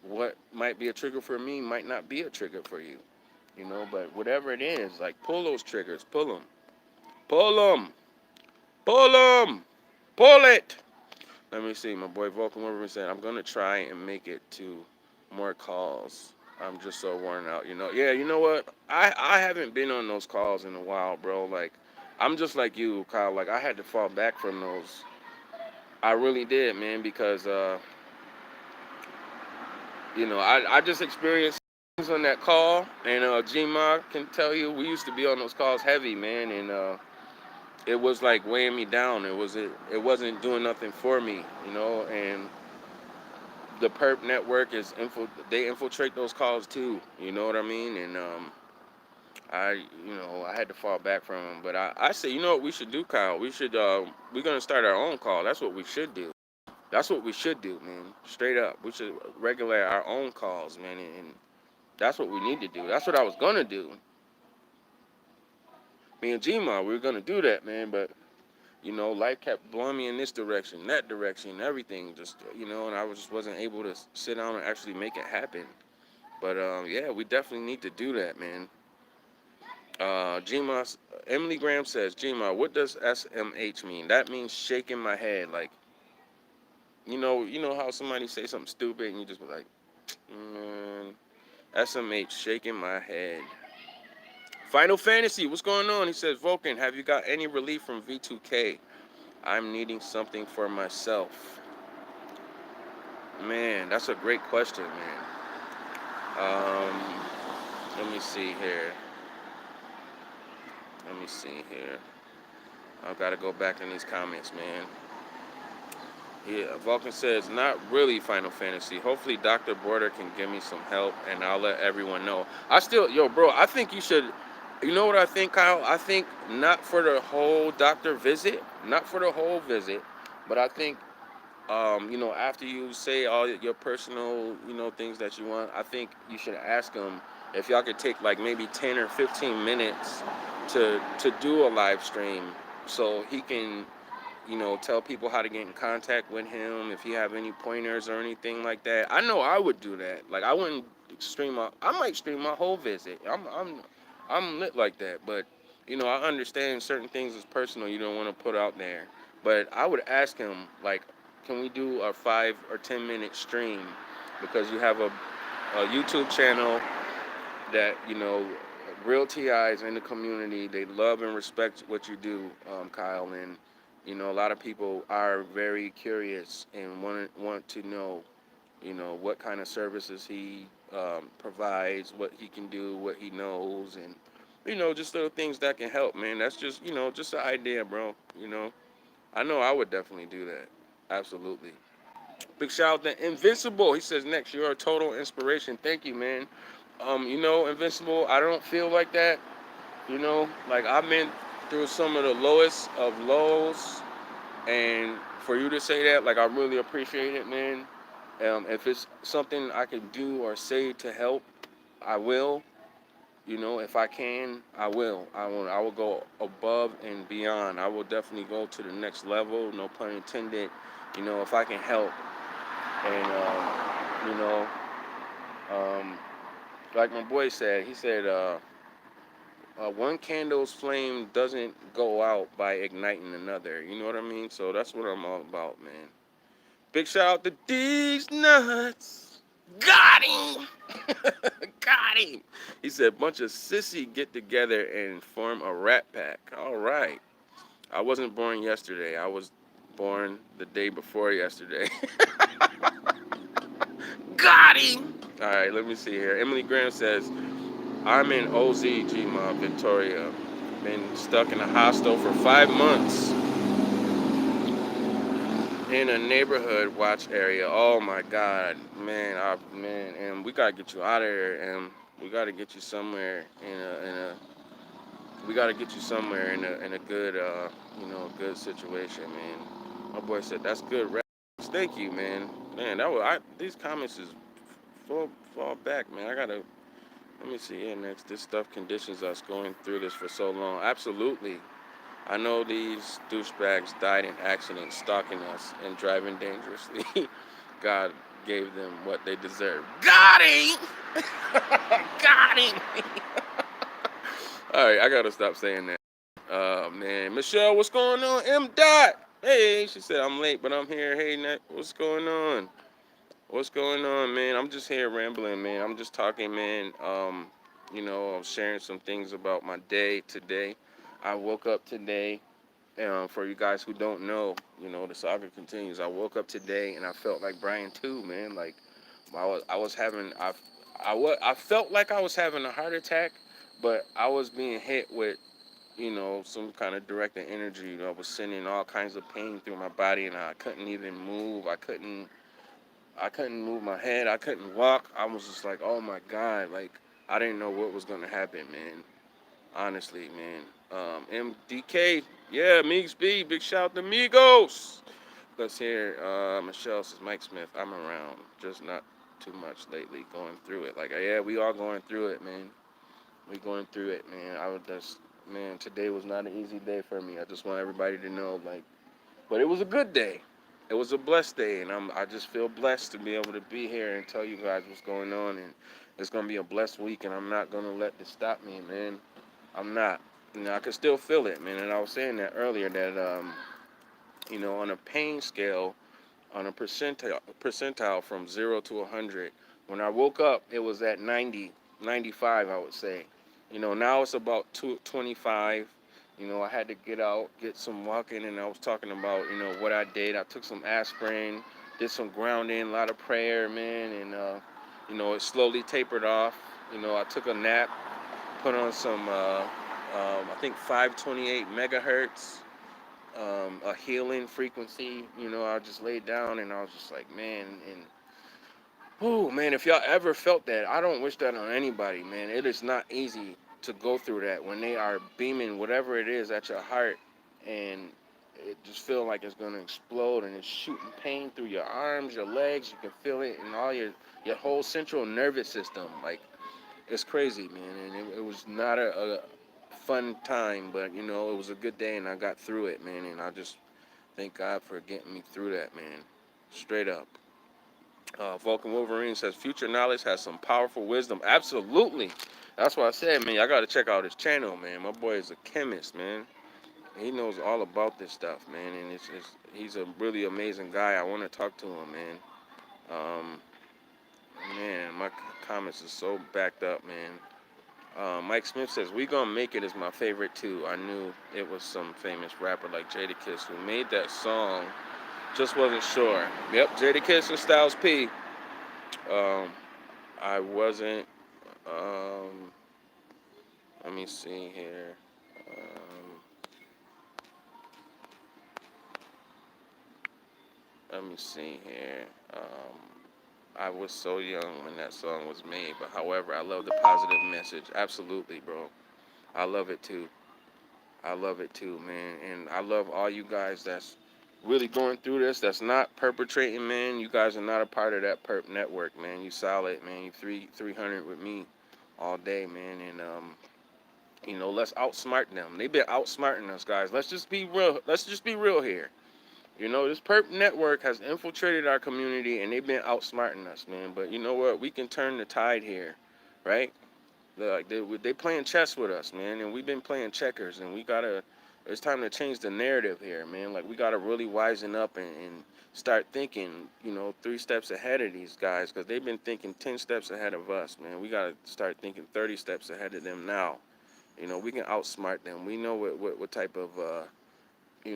what might be a trigger for me might not be a trigger for you, but whatever it is, like, pull those triggers, pull them, pull them, pull it. Let me see. My boy Vulcan Weaver said, I'm gonna try and make it to more calls. I'm just so worn out, Yeah, you know what? I haven't been on those calls in a while, bro. Like, I'm just like you, Kyle. Like, I had to fall back from those. I really did, man, because I just experienced things on that call, and G-Ma can tell you, we used to be on those calls heavy, man, and it was like weighing me down. It wasn't doing nothing for me, and the perp network they infiltrate those calls too, you know what I mean? And I had to fall back from them. But I say, you know what we should do, Kyle? We're gonna start our own call. That's what we should do. That's what we should do, man. Straight up, we should regulate our own calls, man, and that's what we need to do. That's what I was gonna do. Me and Gma, we were gonna do that, man, but life kept blowing me in this direction, that direction, everything, just, and I wasn't able to sit down and actually make it happen. But yeah, we definitely need to do that, man. Gma, Emily Graham says, Gma, what does SMH mean? That means shaking my head, like, how somebody say something stupid and you just be like, man, SMH, shaking my head. Final Fantasy, what's going on? He says, Vulcan, have you got any relief from V2K? I'm needing something for myself. Man, that's a great question, man. Let me see here. I've got to go back in these comments, man. Yeah, Vulcan says, not really Final Fantasy. Hopefully Dr. Border can give me some help, and I'll let everyone know. Bro, I think you should, you know what I think, Kyle? I think not for the whole doctor visit, not for the whole visit, but I think, after you say all your personal, things that you want, I think you should ask him if y'all could take like maybe 10 or 15 minutes to do a live stream, so he can, tell people how to get in contact with him, if you have any pointers or anything like that. I know I would do that. Like, I wouldn't I might stream my whole visit. I'm lit like that, but I understand certain things is personal, you don't want to put out there. But I would ask him, like, can we do a 5 or 10 minute stream? Because you have a YouTube channel that, real TIs in the community, they love and respect what you do, Kyle. And, a lot of people are very curious and want to know what kind of services he provides, what he can do, what he knows, and just little things that can help, man. That's just just an idea, bro. I know I would definitely do that. Absolutely. Big shout out to Invincible. He says next, you're a total inspiration. Thank you, man. Invincible, I don't feel like that. Like I've been through some of the lowest of lows, and for you to say that, like I really appreciate it, man. If it's something I can do or say to help, I will. If I can, I will. I will go above and beyond. I will definitely go to the next level. No pun intended. If I can help, and you know, um, like my boy said, he said, one candle's flame doesn't go out by igniting another. You know what I mean? So that's what I'm all about, man. Big shout out to these nuts. Got him. Got him. He said, bunch of sissy get together and form a rat pack. All right. I wasn't born yesterday. I was born the day before yesterday. Got him. All right, let me see here. Emily Graham says, I'm in OZG, Victoria. Been stuck in a hostel for 5 months in a neighborhood watch area. Oh my God, man, and we gotta get you out of here, and we gotta get you somewhere we gotta get you somewhere in a good, good situation, man. My boy said that's good. Thank you, man. Man, these comments is fall back, man. Let me see here next. This stuff conditions us going through this for so long. Absolutely. I know these douchebags died in accidents, stalking us and driving dangerously. God gave them what they deserve. Got him! Got him! All right, I gotta stop saying that. Man, Michelle, what's going on? M. Dot. Hey, she said I'm late, but I'm here. Hey, Nat, what's going on? What's going on, man? I'm just here rambling, man. I'm just talking, man. I'm sharing some things about my day today. I woke up today. For you guys who don't know, the saga continues. I woke up today and I felt like Brian too, man. Like I was having, I felt like I was having a heart attack, but I was being hit with, some kind of directed energy. I was sending all kinds of pain through my body, and I couldn't even move. I couldn't move my head. I couldn't walk. I was just like, oh my God, like I didn't know what was gonna happen, man. Honestly, man. MDK, yeah, Meeks B, big shout to Migos. Let's hear Michelle says, Mike Smith, I'm around, just not too much lately, going through it. Like, yeah, we all going through it, man. We going through it, man. Man, today was not an easy day for me. I just want everybody to know, like, but it was a good day. It was a blessed day, and I just feel blessed to be able to be here and tell you guys what's going on, and it's gonna be a blessed week, and I'm not gonna let this stop me, man. I'm not. I can still feel it, man. And I was saying that earlier that, on a pain scale, on a percentile from 0 to 100, when I woke up, it was at 90, 95, I would say. Now it's about 25. I had to get out, get some walking, and I was talking about, what I did. I took some aspirin, did some grounding, a lot of prayer, man, and, it slowly tapered off. I took a nap, put on some, I think 528 megahertz, a healing frequency. I just laid down and I was just like, man, and oh man, if y'all ever felt that, I don't wish that on anybody, man. It is not easy to go through that when they are beaming whatever it is at your heart, and it just feel like it's gonna explode, and it's shooting pain through your arms, your legs. You can feel it in all your whole central nervous system. Like, it's crazy, man, and it was not a fun time, but it was a good day, and I got through it, man, and I just thank God for getting me through that, man. Straight up. Vulcan Wolverine says future knowledge has some powerful wisdom. Absolutely. That's why I said, man, I got to check out his channel, man. My boy is a chemist, man. He knows all about this stuff, man, and he's a really amazing guy. I want to talk to him, man. Um, Man, my comments are so backed up, man. Mike Smith says, We Gonna Make It is my favorite too. I knew it was some famous rapper like Jadakiss who made that song. Just wasn't sure. Yep, Jadakiss and Styles P. Um, I wasn't. Um, Let me see here. Um, Let me see here. I was so young when that song was made, but however, I love the positive message. Absolutely, bro. I love it too. I love it too, man. And I love all you guys that's really going through this, that's not perpetrating, man. You guys are not a part of that perp network, man. You solid, man. You 300 with me all day, man. And let's outsmart them. They've been outsmarting us, guys. Let's just be real. Let's just be real here. This perp network has infiltrated our community and they've been outsmarting us, man. But you know what? We can turn the tide here, right? They playing chess with us, man, and we've been playing checkers, and it's time to change the narrative here, man. Like, we gotta really wisen up and start thinking, 3 steps ahead of these guys, because they've been thinking 10 steps ahead of us, man. We gotta start thinking 30 steps ahead of them now. We can outsmart them. We know what type of we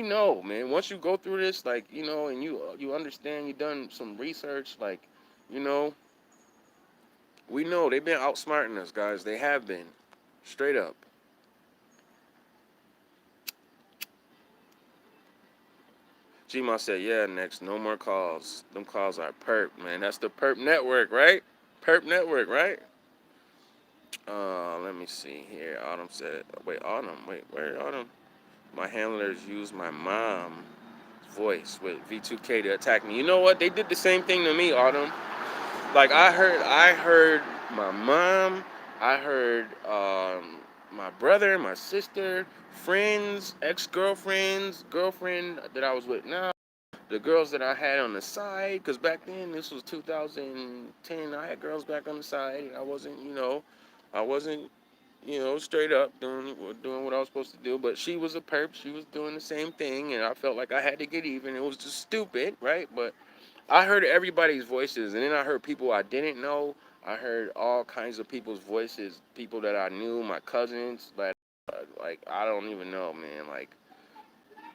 know, man. Once you go through this, like, and you understand, you done some research, like, you know, we know they've been outsmarting us, guys. They have been, straight up. Gma said, "Yeah, next, no more calls. Them calls are perp, man. That's the perp network, right? Perp network, right?" Let me see here. Autumn said, "Wait, Autumn. Wait, where Autumn? My handlers use my mom's voice with V2K to attack me. You know what? They did the same thing to me, Autumn. Like, I heard my mom, I heard my brother, my sister, friends, ex-girlfriends, girlfriend that I was with now, the girls that I had on the side, because back then, this was 2010, I had girls back on the side, and I wasn't straight up doing what I was supposed to do. But she was a perp. She was doing the same thing, and I felt like I had to get even. It was just stupid, right? But I heard everybody's voices, and then I heard people I didn't know. I heard all kinds of people's voices, people that I knew, my cousins, like I don't even know, man. Like,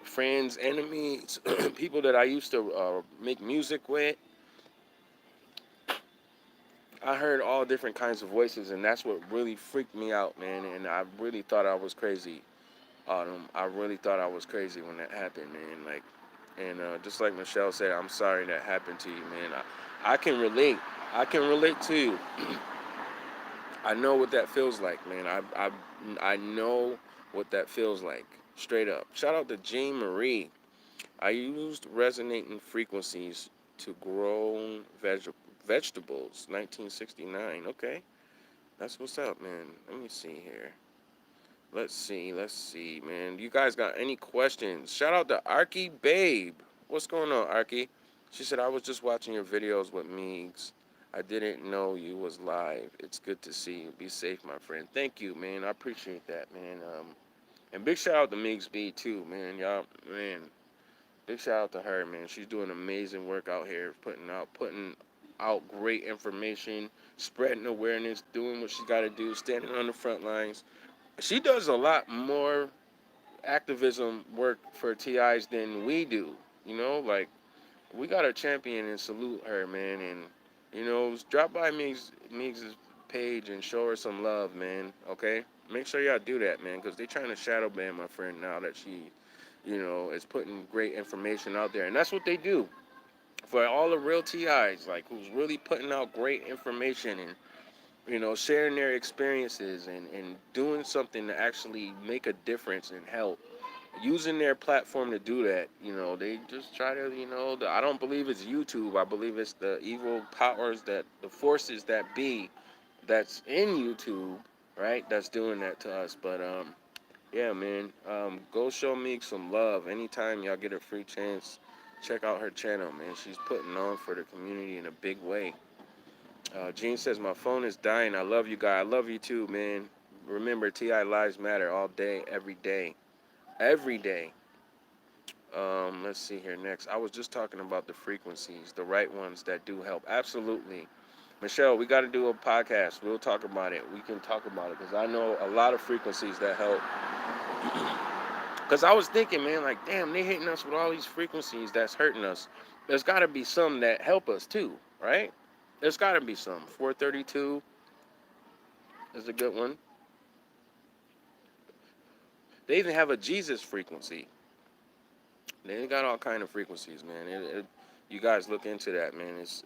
friends, enemies, people that I used to make music with. I heard all different kinds of voices, and that's what really freaked me out, man. And I really thought I was crazy. I really thought I was crazy when that happened, man. Like, and just like Michelle said, I'm sorry that happened to you, man. I can relate. I can relate to you. I know what that feels like, man. I know what that feels like. Straight up. Shout out to Jean Marie. I used resonating frequencies to grow vegetables. 1969. Okay, that's what's up, man. Let me see here. Let's see, man. You guys got any questions? Shout out to Arky Babe. What's going on, Arky? She said, I was just watching your videos with Meegs. I didn't know you was live. It's good to see you. Be safe, my friend. Thank you, man. I appreciate that, man. And big shout out to Meegs B too, man. Y'all, man. Big shout out to her, man. She's doing amazing work out here, putting out great information, spreading awareness, doing what she got to do, standing on the front lines. She does a lot more activism work for TIs than we do. Like, we got to champion and salute her, man. And drop by Meegs' page and show her some love, man. Okay, make sure y'all do that, man, because they trying to shadow ban my friend now that she, is putting great information out there, and that's what they do for all the real TIs, like, who's really putting out great information and sharing their experiences and doing something to actually make a difference and help. Using their platform to do that, they just try to, I don't believe it's YouTube. I believe it's the evil powers the forces that be, that's in YouTube, right? That's doing that to us. But, yeah, man, go show me some love. Anytime y'all get a free chance, check out her channel, man. She's putting on for the community in a big way. Gene says, my phone is dying. I love you, guy. I love you too, man. Remember, TI lives matter all day, every day. Every day. Let's see here next. I was just talking about the frequencies, the right ones that do help. Absolutely. Michelle, we got to do a podcast. We'll talk about it. We can talk about it because I know a lot of frequencies that help. Because I was thinking, man, like, damn, they hitting us with all these frequencies that's hurting us. There's got to be some that help us too, right? There's got to be some. 432 is a good one. They even have a Jesus frequency. They got all kind of frequencies, man. You guys look into that, man. It's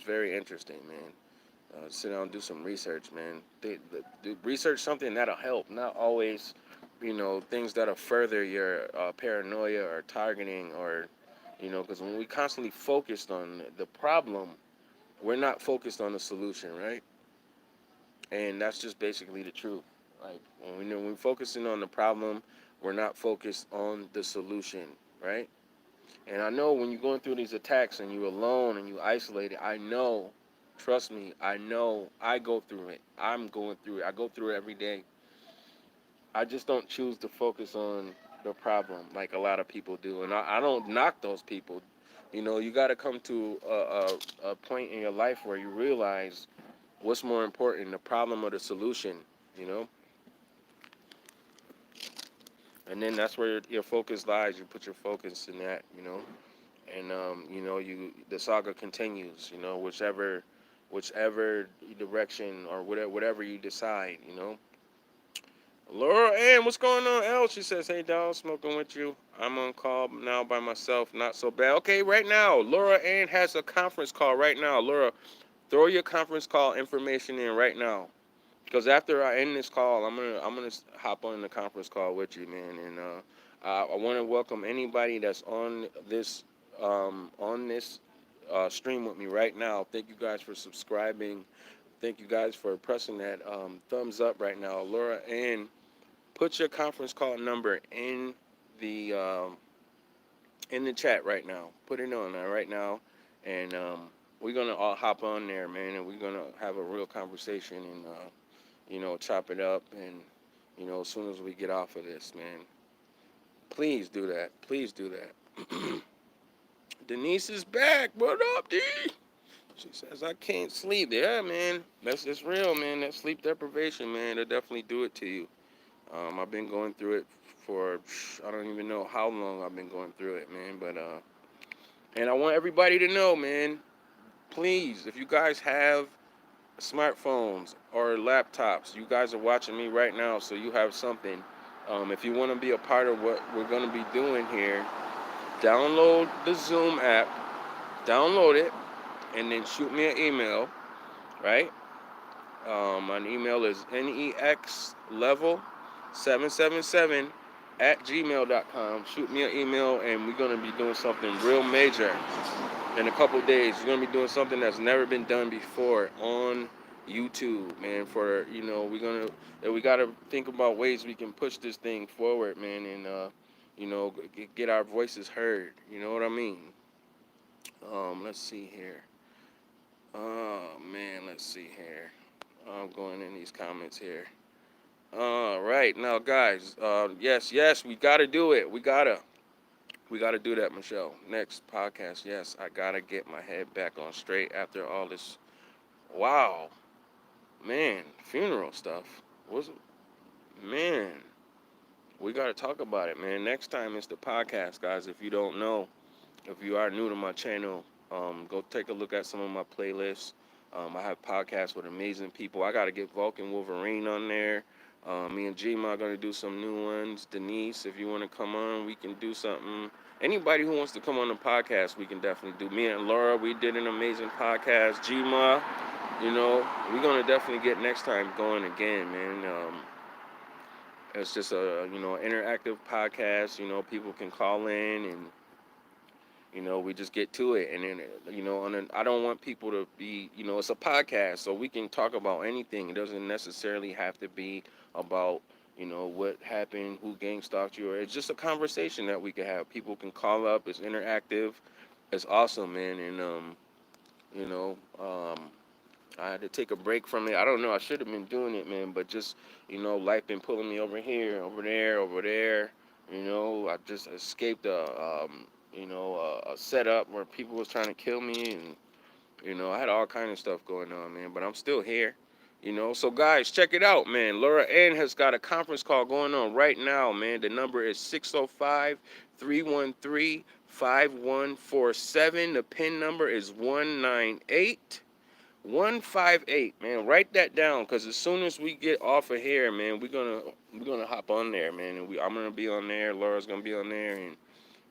very interesting, man. Sit down and do some research, man. Do research something that'll help, not always, things that'll further your paranoia or targeting or, because when we constantly focused on the problem, we're not focused on the solution, right? And that's just basically the truth. Like when we're focusing on the problem, we're not focused on the solution, right? And I know when you're going through these attacks and you're alone and you isolated, I know, trust me, I know I go through it. I'm going through it. I go through it every day. I just don't choose to focus on the problem like a lot of people do. And I don't knock those people. You got to come to a point in your life where you realize what's more important, the problem or the solution, you know? And then that's where your focus lies. You put your focus in that. And the saga continues, whichever direction or whatever you decide. Laura Ann, what's going on? L, she says, hey dog, smoking with you. I'm on call now by myself, not so bad. Okay, right now, Laura Ann has a conference call right now. Laura, throw your conference call information in right now. Because after I end this call, I'm gonna hop on the conference call with you, man. And I want to welcome anybody that's on this stream with me right now. Thank you guys for subscribing. Thank you guys for pressing that thumbs up right now, Laura. And put your conference call number the um, in the chat right now. Put it on there right now, and we're gonna all hop on there, man. And we're gonna have a real conversation and chop it up. And as soon as we get off of this, man, please do that. Please do that. Denise is back. What up, D? She says I can't sleep. Yeah, man, that's just real, man. That sleep deprivation, man, it'll definitely do it to you. I've been going through it for I don't even know how long I've been going through it, man. But and I want everybody to know, man. Please, if you guys have smartphones or laptops, you guys are watching me right now, so you have something. If you want to be a part of what we're going to be doing here, download the Zoom app, download it, and then shoot me an email, right? My email is nexlevel777 at gmail.com. Shoot me an email, and we're going to be doing something real major in a couple days. We're going to be doing something that's never been done before on YouTube, man. We got to think about ways we can push this thing forward, man, and, get our voices heard. You know what I mean? Let's see here. Oh, man, let's see here. I'm going in these comments here. All right, now, guys, yes, we got to do it. We got to do that, Michelle. Next podcast, yes, I got to get my head back on straight after all this. Wow. Man, funeral stuff. Man, we got to talk about it, man. Next time it's the podcast, guys. If you don't know, if you are new to my channel, go take a look at some of my playlists. I have podcasts with amazing people. I got to get Vulcan Wolverine on there. Me and Gma are going to do some new ones. Denise, if you want to come on, we can do something. Anybody who wants to come on the podcast, we can definitely do. Me and Laura, we did an amazing podcast. Gma, we're going to definitely get next time going again, man. It's just a, interactive podcast. People can call in and, we just get to it. And then, I don't want people to be, it's a podcast, so we can talk about anything. It doesn't necessarily have to be about, what happened, who gang stalked you. Or it's just a conversation that we can have. People can call up. It's interactive. It's awesome, man. And, you know, um, I had to take a break from it. I don't know. I should have been doing it, man. But just, life been pulling me over here, over there, over there. I just escaped a setup where people was trying to kill me, and I had all kind of stuff going on, man. But I'm still here. So guys, check it out, man. Laura Ann has got a conference call going on right now, man. The number is 605-313 5147. The PIN number is 198158. Man, write that down, because as soon as we get off of here, man, we're gonna hop on there, man, and I'm gonna be on there. Laura's gonna be on there, and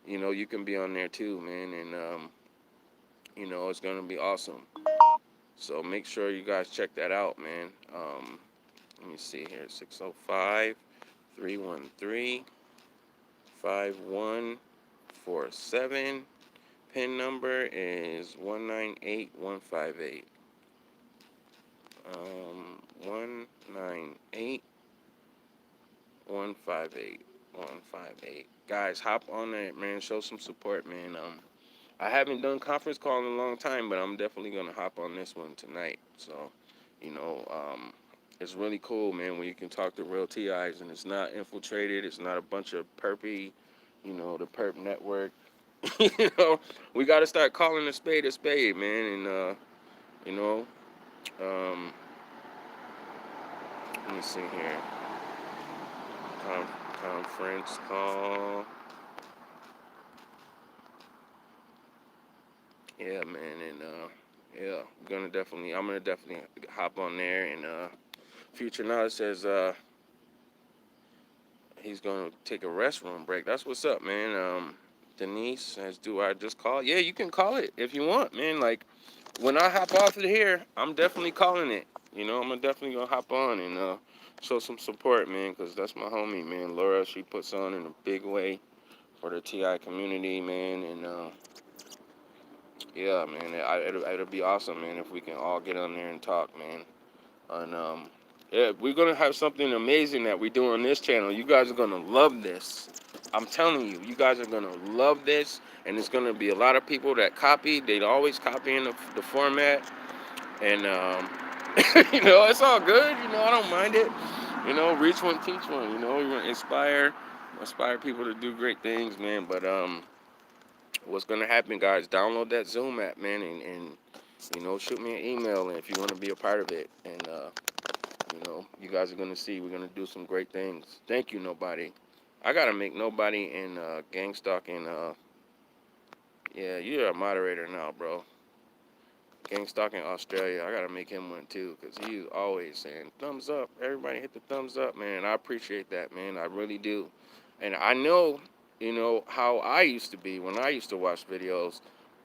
you can be on there too, man, and it's gonna be awesome. So make sure you guys check that out, man. Let me see here. 605-313-5147. PIN number is 198158. 198158. Guys, hop on that, man. Show some support, man. I haven't done conference call in a long time, but I'm definitely gonna hop on this one tonight. So, you know, um, it's really cool, man, when you can talk to real TIs and it's not infiltrated. It's not a bunch of perpy, the perp network. you know, we got to start calling a spade, man. And you know, um, let me see here. Conference call. Yeah, man, and yeah, I'm gonna definitely hop on there. And Future Knowledge says he's gonna take a restroom break. That's what's up, man. Denise says, do I just call? Yeah, you can call it if you want, man. Like, when I hop off of here, I'm definitely calling it. I'm definitely gonna hop on and show some support, man, because that's my homie, man. Laura, she puts on in a big way for the TI community, man, and yeah, man, it'll be awesome, man, if we can all get on there and talk, man. And yeah, we're gonna have something amazing that we do on this channel. You guys are gonna love this. I'm telling you, you guys are gonna love this, and it's gonna be a lot of people that copy. They'd always copy in the format, and it's all good. I don't mind it. Reach one, teach one. We want to inspire people to do great things, man. But what's gonna happen, guys? Download that Zoom app, man, and shoot me an email if you want to be a part of it. And you guys are gonna see we're gonna do some great things. Thank you, Nobody. I gotta make Nobody and gang stalking. Yeah, you're a moderator now, bro. Gang stalking Australia. I gotta make him one too, cause he's always saying thumbs up. Everybody hit the thumbs up, man. I appreciate that, man. I really do. And I know, how I used to be when I used to watch videos.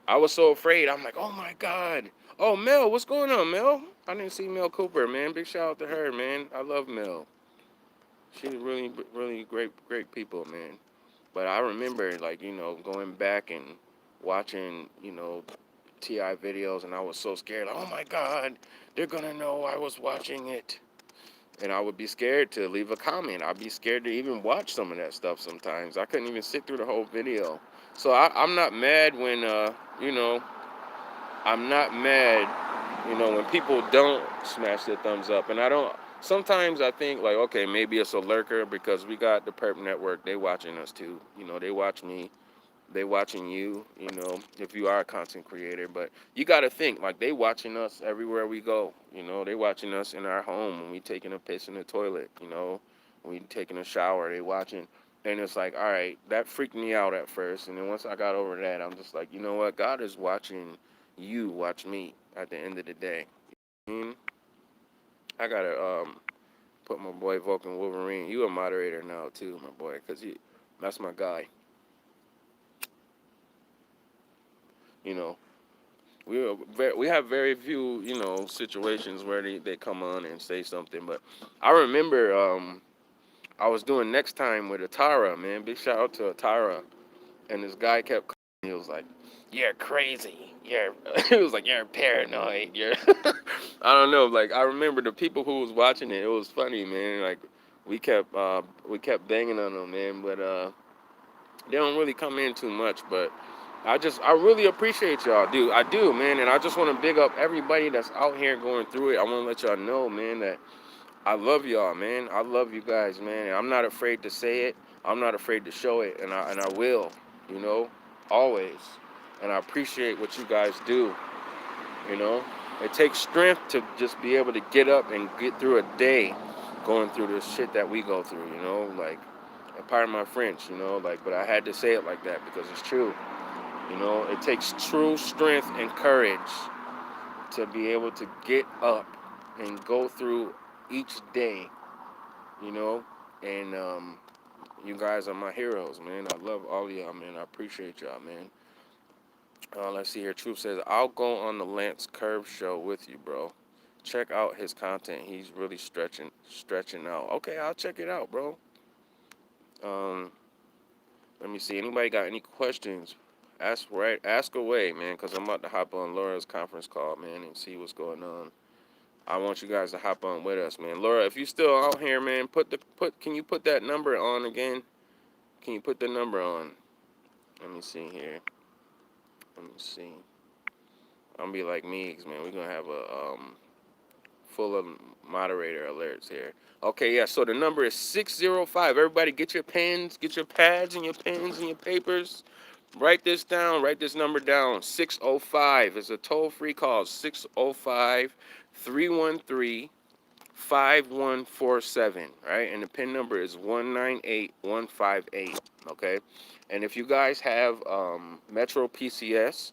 I was so afraid. I'm like, oh my God. Oh, Mel, what's going on, Mel? I didn't see Mel Cooper, man. Big shout out to her, man. I love Mel. She's really, really great people, man. But I remember, like, going back and watching, TI videos, and I was so scared. Like, oh my God, they're gonna know I was watching it. And I would be scared to leave a comment. I'd be scared to even watch some of that stuff sometimes. I couldn't even sit through the whole video. So I'm not mad when, I'm not mad, when people don't smash their thumbs up. And I don't, sometimes I think, like, okay, maybe it's a lurker because we got the Perp Network. They watching us too. They watch me. They watching you, if you are a content creator. But you got to think, like, they watching us everywhere we go. They watching us in our home when we taking a piss in the toilet, when we taking a shower, they watching. And it's like, all right, that freaked me out at first. And then once I got over that, I'm just like, you know what? God is watching you watch me at the end of the day. I got to put my boy Vulcan Wolverine. You a moderator now, too, my boy, because that's my guy. We have very few, situations where they come on and say something. But I remember I was doing Next Time with Atara, man. Big shout out to Atara. And this guy kept calling me. He was like, you're crazy. He was like, you're paranoid. I don't know. Like, I remember the people who was watching it. It was funny, man. Like, we kept banging on them, man. But they don't really come in too much. But I really appreciate y'all, dude. I do, man. And I just want to big up everybody that's out here going through it. I want to let y'all know, man, that I love y'all, man. I love you guys, man. And I'm not afraid to say it. I'm not afraid to show it. And I will, always. And I appreciate what you guys do, It takes strength to just be able to get up and get through a day going through this shit that we go through, Like, pardon my French, like, but I had to say it like that because it's true. You know, it takes true strength and courage to be able to get up and go through each day, you know, and you guys are my heroes, man. I love all of y'all, man. I appreciate y'all, man. Let's see here. Truth says, I'll go on the Lance Curve show with you, bro. Check out his content. He's really stretching out. Okay, I'll check it out, bro. Um, Let me see. Anybody got any questions? Ask away, man, because I'm about to hop on Laura's conference call, man, and see what's going on. I want you guys to hop on with us, man. Laura, if you're still out here, man, can you put that number on again? Can you put the number on? Let me see here. Let me see. I'm gonna be like Meeks, man. We're gonna have a full of moderator alerts here. Okay, yeah. So the number is 605. Everybody, get your pens, get your pads, and your pens and your papers. Write this down. Write this number down. 605. It's a toll-free call. 605 313 5147, right? And the PIN number is 198158, okay? And if you guys have Metro PCS,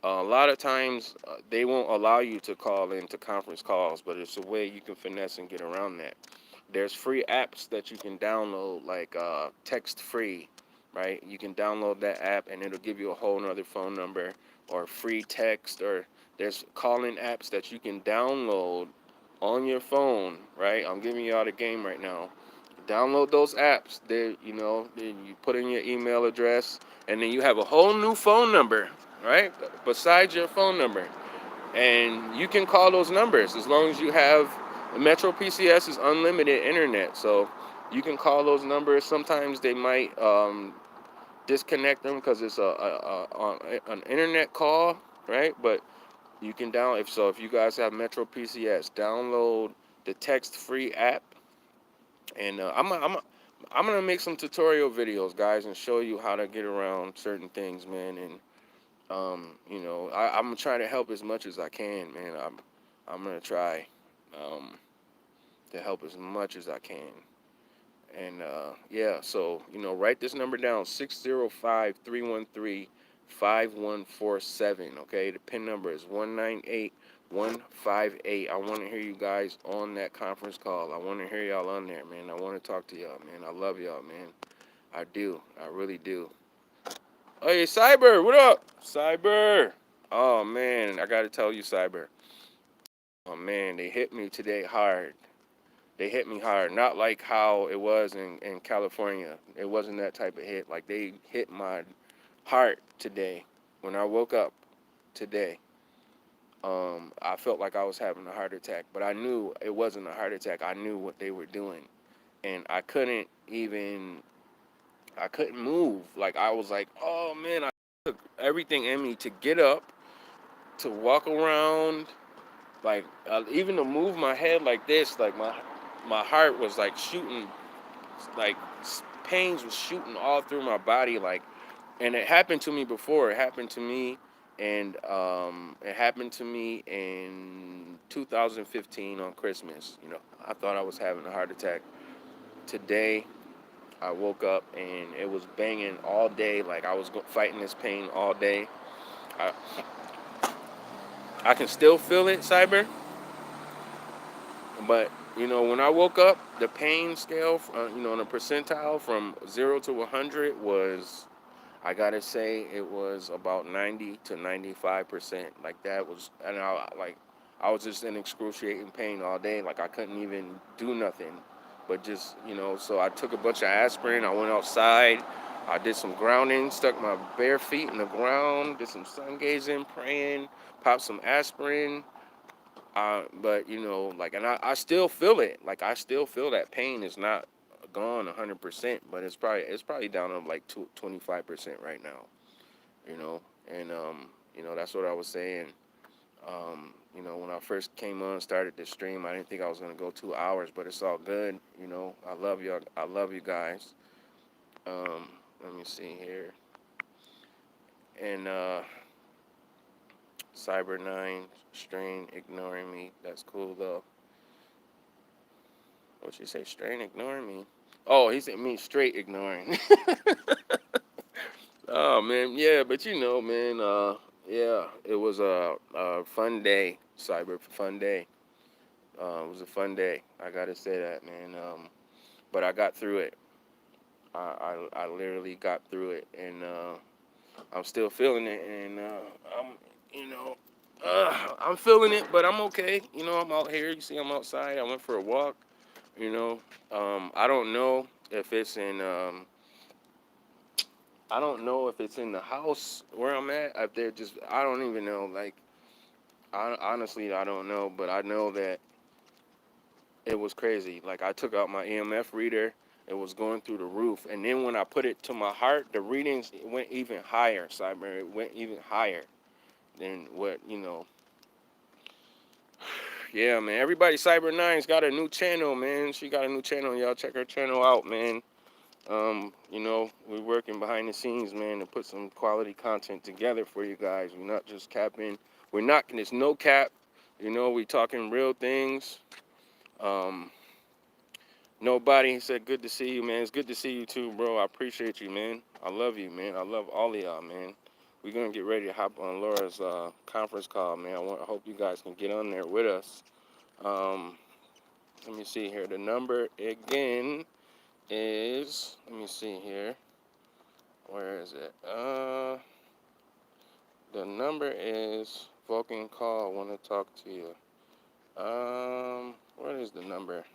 a lot of times they won't allow you to call into conference calls, but it's a way you can finesse and get around that. There's free apps that you can download, like Text Free, right? You can download that app and it'll give you a whole nother phone number, or free text, or there's calling apps that you can download on your phone, right? I'm giving y'all the game right now. Download those apps. Then you put in your email address, and then you have a whole new phone number, right? Besides your phone number. And you can call those numbers as long as you have Metro PCS is unlimited internet. So you can call those numbers. Sometimes they might disconnect them because it's an internet call, right? But you can if you guys have Metro PCS, download the text free app, and I'm gonna make some tutorial videos, guys, and show you how to get around certain things, man. And I'm gonna try to help as much as I can, man. I'm gonna try to help as much as I can. And yeah, so write this number down: 605-313-5147. Okay, the PIN number is 198158. I want to hear you guys on that conference call. I want to hear y'all on there, man. I want to talk to y'all, man. I love y'all, man. I do. I really do. Hey, Cyber, what up? Cyber. Oh man, I gotta tell you, Cyber. Oh man, they hit me today hard. They hit me hard. Not like how it was in California. It wasn't that type of hit. Like, they hit my heart today. When I woke up today, I felt like I was having a heart attack. But I knew it wasn't a heart attack. I knew what they were doing. And I couldn't move. Like, I was like, oh man, I took everything in me to get up, to walk around, like even to move my head like this. Like, my heart was like shooting, like pains was shooting all through my body, like. And it happened to me before. It happened to me, and it happened to me in 2015 on Christmas. I thought I was having a heart attack. Today, I woke up and it was banging all day. Like, I was fighting this pain all day. I, I can still feel it, Cyber. But, when I woke up, the pain scale, on a percentile from 0 to 100 was, I gotta say, it was about 90 to 95%. Like, that was, and I was just in excruciating pain all day. Like, I couldn't even do nothing. But just, so I took a bunch of aspirin. I went outside. I did some grounding, stuck my bare feet in the ground, did some sun gazing, praying, popped some aspirin. But like, and I still feel it. Like, I still feel that pain is not gone 100%, but it's probably down to like 25% right now. And that's what I was saying. When I first came on, started the stream, I didn't think I was gonna go 2 hours, but it's all good. I love y'all. I love you guys. Let me see here. And Cyber9 Strain ignoring me. That's cool though. What'd she say? Strain ignoring me? Oh, he said me straight ignoring. Oh man. Yeah, but you know, man. Yeah, it was a fun day, cyber fun day. It was a fun day. I gotta say that, man. But I got through it. I literally got through it, and I'm still feeling it, and I'm, you know, I'm feeling it, but I'm okay. You know, I'm out here. You see, I'm outside. I went for a walk. You know, I don't know if it's in. I don't know if it's in the house where I'm at. If they're just, I don't even know. Like, honestly, I don't know. But I know that it was crazy. Like, I took out my EMF reader. It was going through the roof. And then when I put it to my heart, the readings went even higher, Cyber. It went even higher than what, you know. Yeah, man. Everybody, Cyber Nine's got a new channel, man. She got a new channel. Y'all check her channel out, man. You know, we're working behind the scenes, man, to put some quality content together for you guys. We're not just capping. We're not, there's no cap. You know, we talking real things. Um, Nobody said good to see you, man. It's good to see you too, bro. I appreciate you, man. I love you, man. I love all of y'all, man. We're going to get ready to hop on Laura's conference call, man. I hope you guys can get on there with us. Let me see here. The number again is, let me see here. Where is it? The number is Vulcan call. I want to talk to you. What is the number?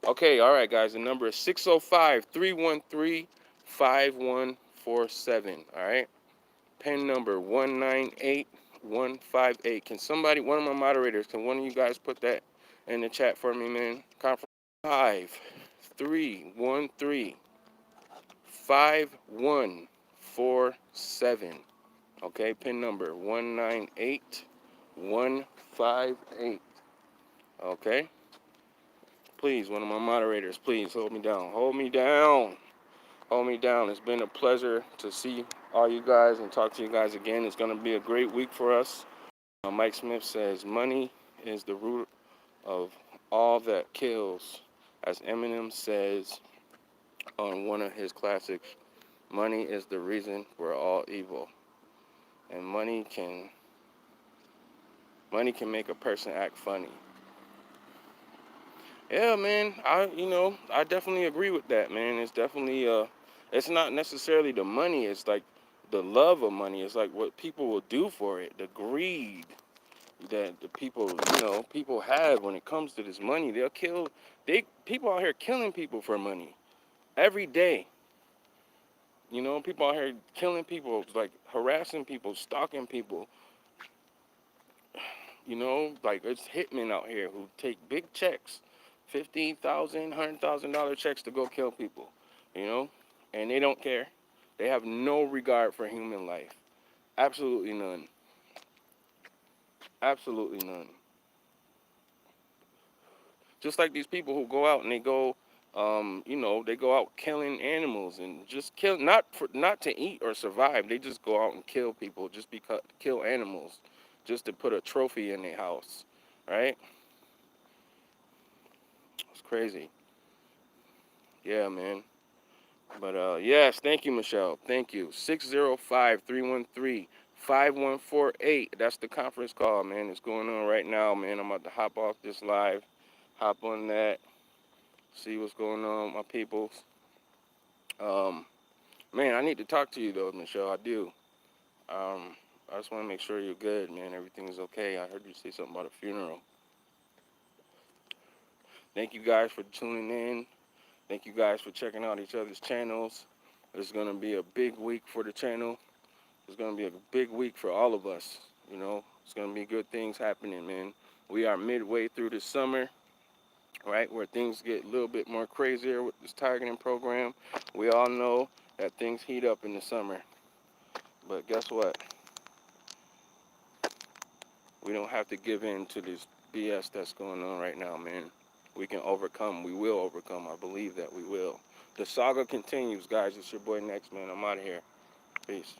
Okay, all right, guys. The number is 605-313-5147. All right. Pen number 198158. Can somebody, one of my moderators, can one of you guys put that in the chat for me, man? Conference 5-313-5147. Okay, pin number 198158. Okay, please, one of my moderators, please hold me down. Hold me down. Hold me down. It's been a pleasure to see all you guys and talk to you guys again. It's going to be a great week for us. Mike Smith says money is the root of all that kills. As Eminem says on one of his classics, money is the reason we're all evil. And money can make a person act funny. Yeah, man. I definitely agree with that, man. It's definitely it's not necessarily the money. It's like the love of money. It's like what people will do for it. The greed that the people have when it comes to this money. People out here killing people for money every day. You know, people out here killing people, like harassing people, stalking people. You know, like it's hitmen out here who take big checks, $50,000, $100,000 checks to go kill people. You know, and they don't care. They have no regard for human life. Absolutely none. Absolutely none. Just like these people who go out and they go, they go out killing animals and just not to eat or survive. They just go out and kill people just because kill animals, just to put a trophy in their house, right? It's crazy. Yeah, man. But yes, thank you, Michelle. Thank you. 605-313-5148. That's the conference call, man. It's going on right now, man. I'm about to hop off this live, hop on that, see what's going on, my peoples. Man, I need to talk to you though, Michelle. I do. I just want to make sure you're good, man. Everything is okay. I heard you say something about a funeral. Thank you guys for tuning in. Thank you guys for checking out each other's channels. It's going to be a big week for the channel. It's going to be a big week for all of us. You know, it's going to be good things happening, man. We are midway through the summer, right, where things get a little bit more crazier with this targeting program. We all know that things heat up in the summer. But guess what? We don't have to give in to this BS that's going on right now, man. We can overcome. We will overcome. I believe that we will. The saga continues, guys. It's your boy Next, man. I'm out of here. Peace.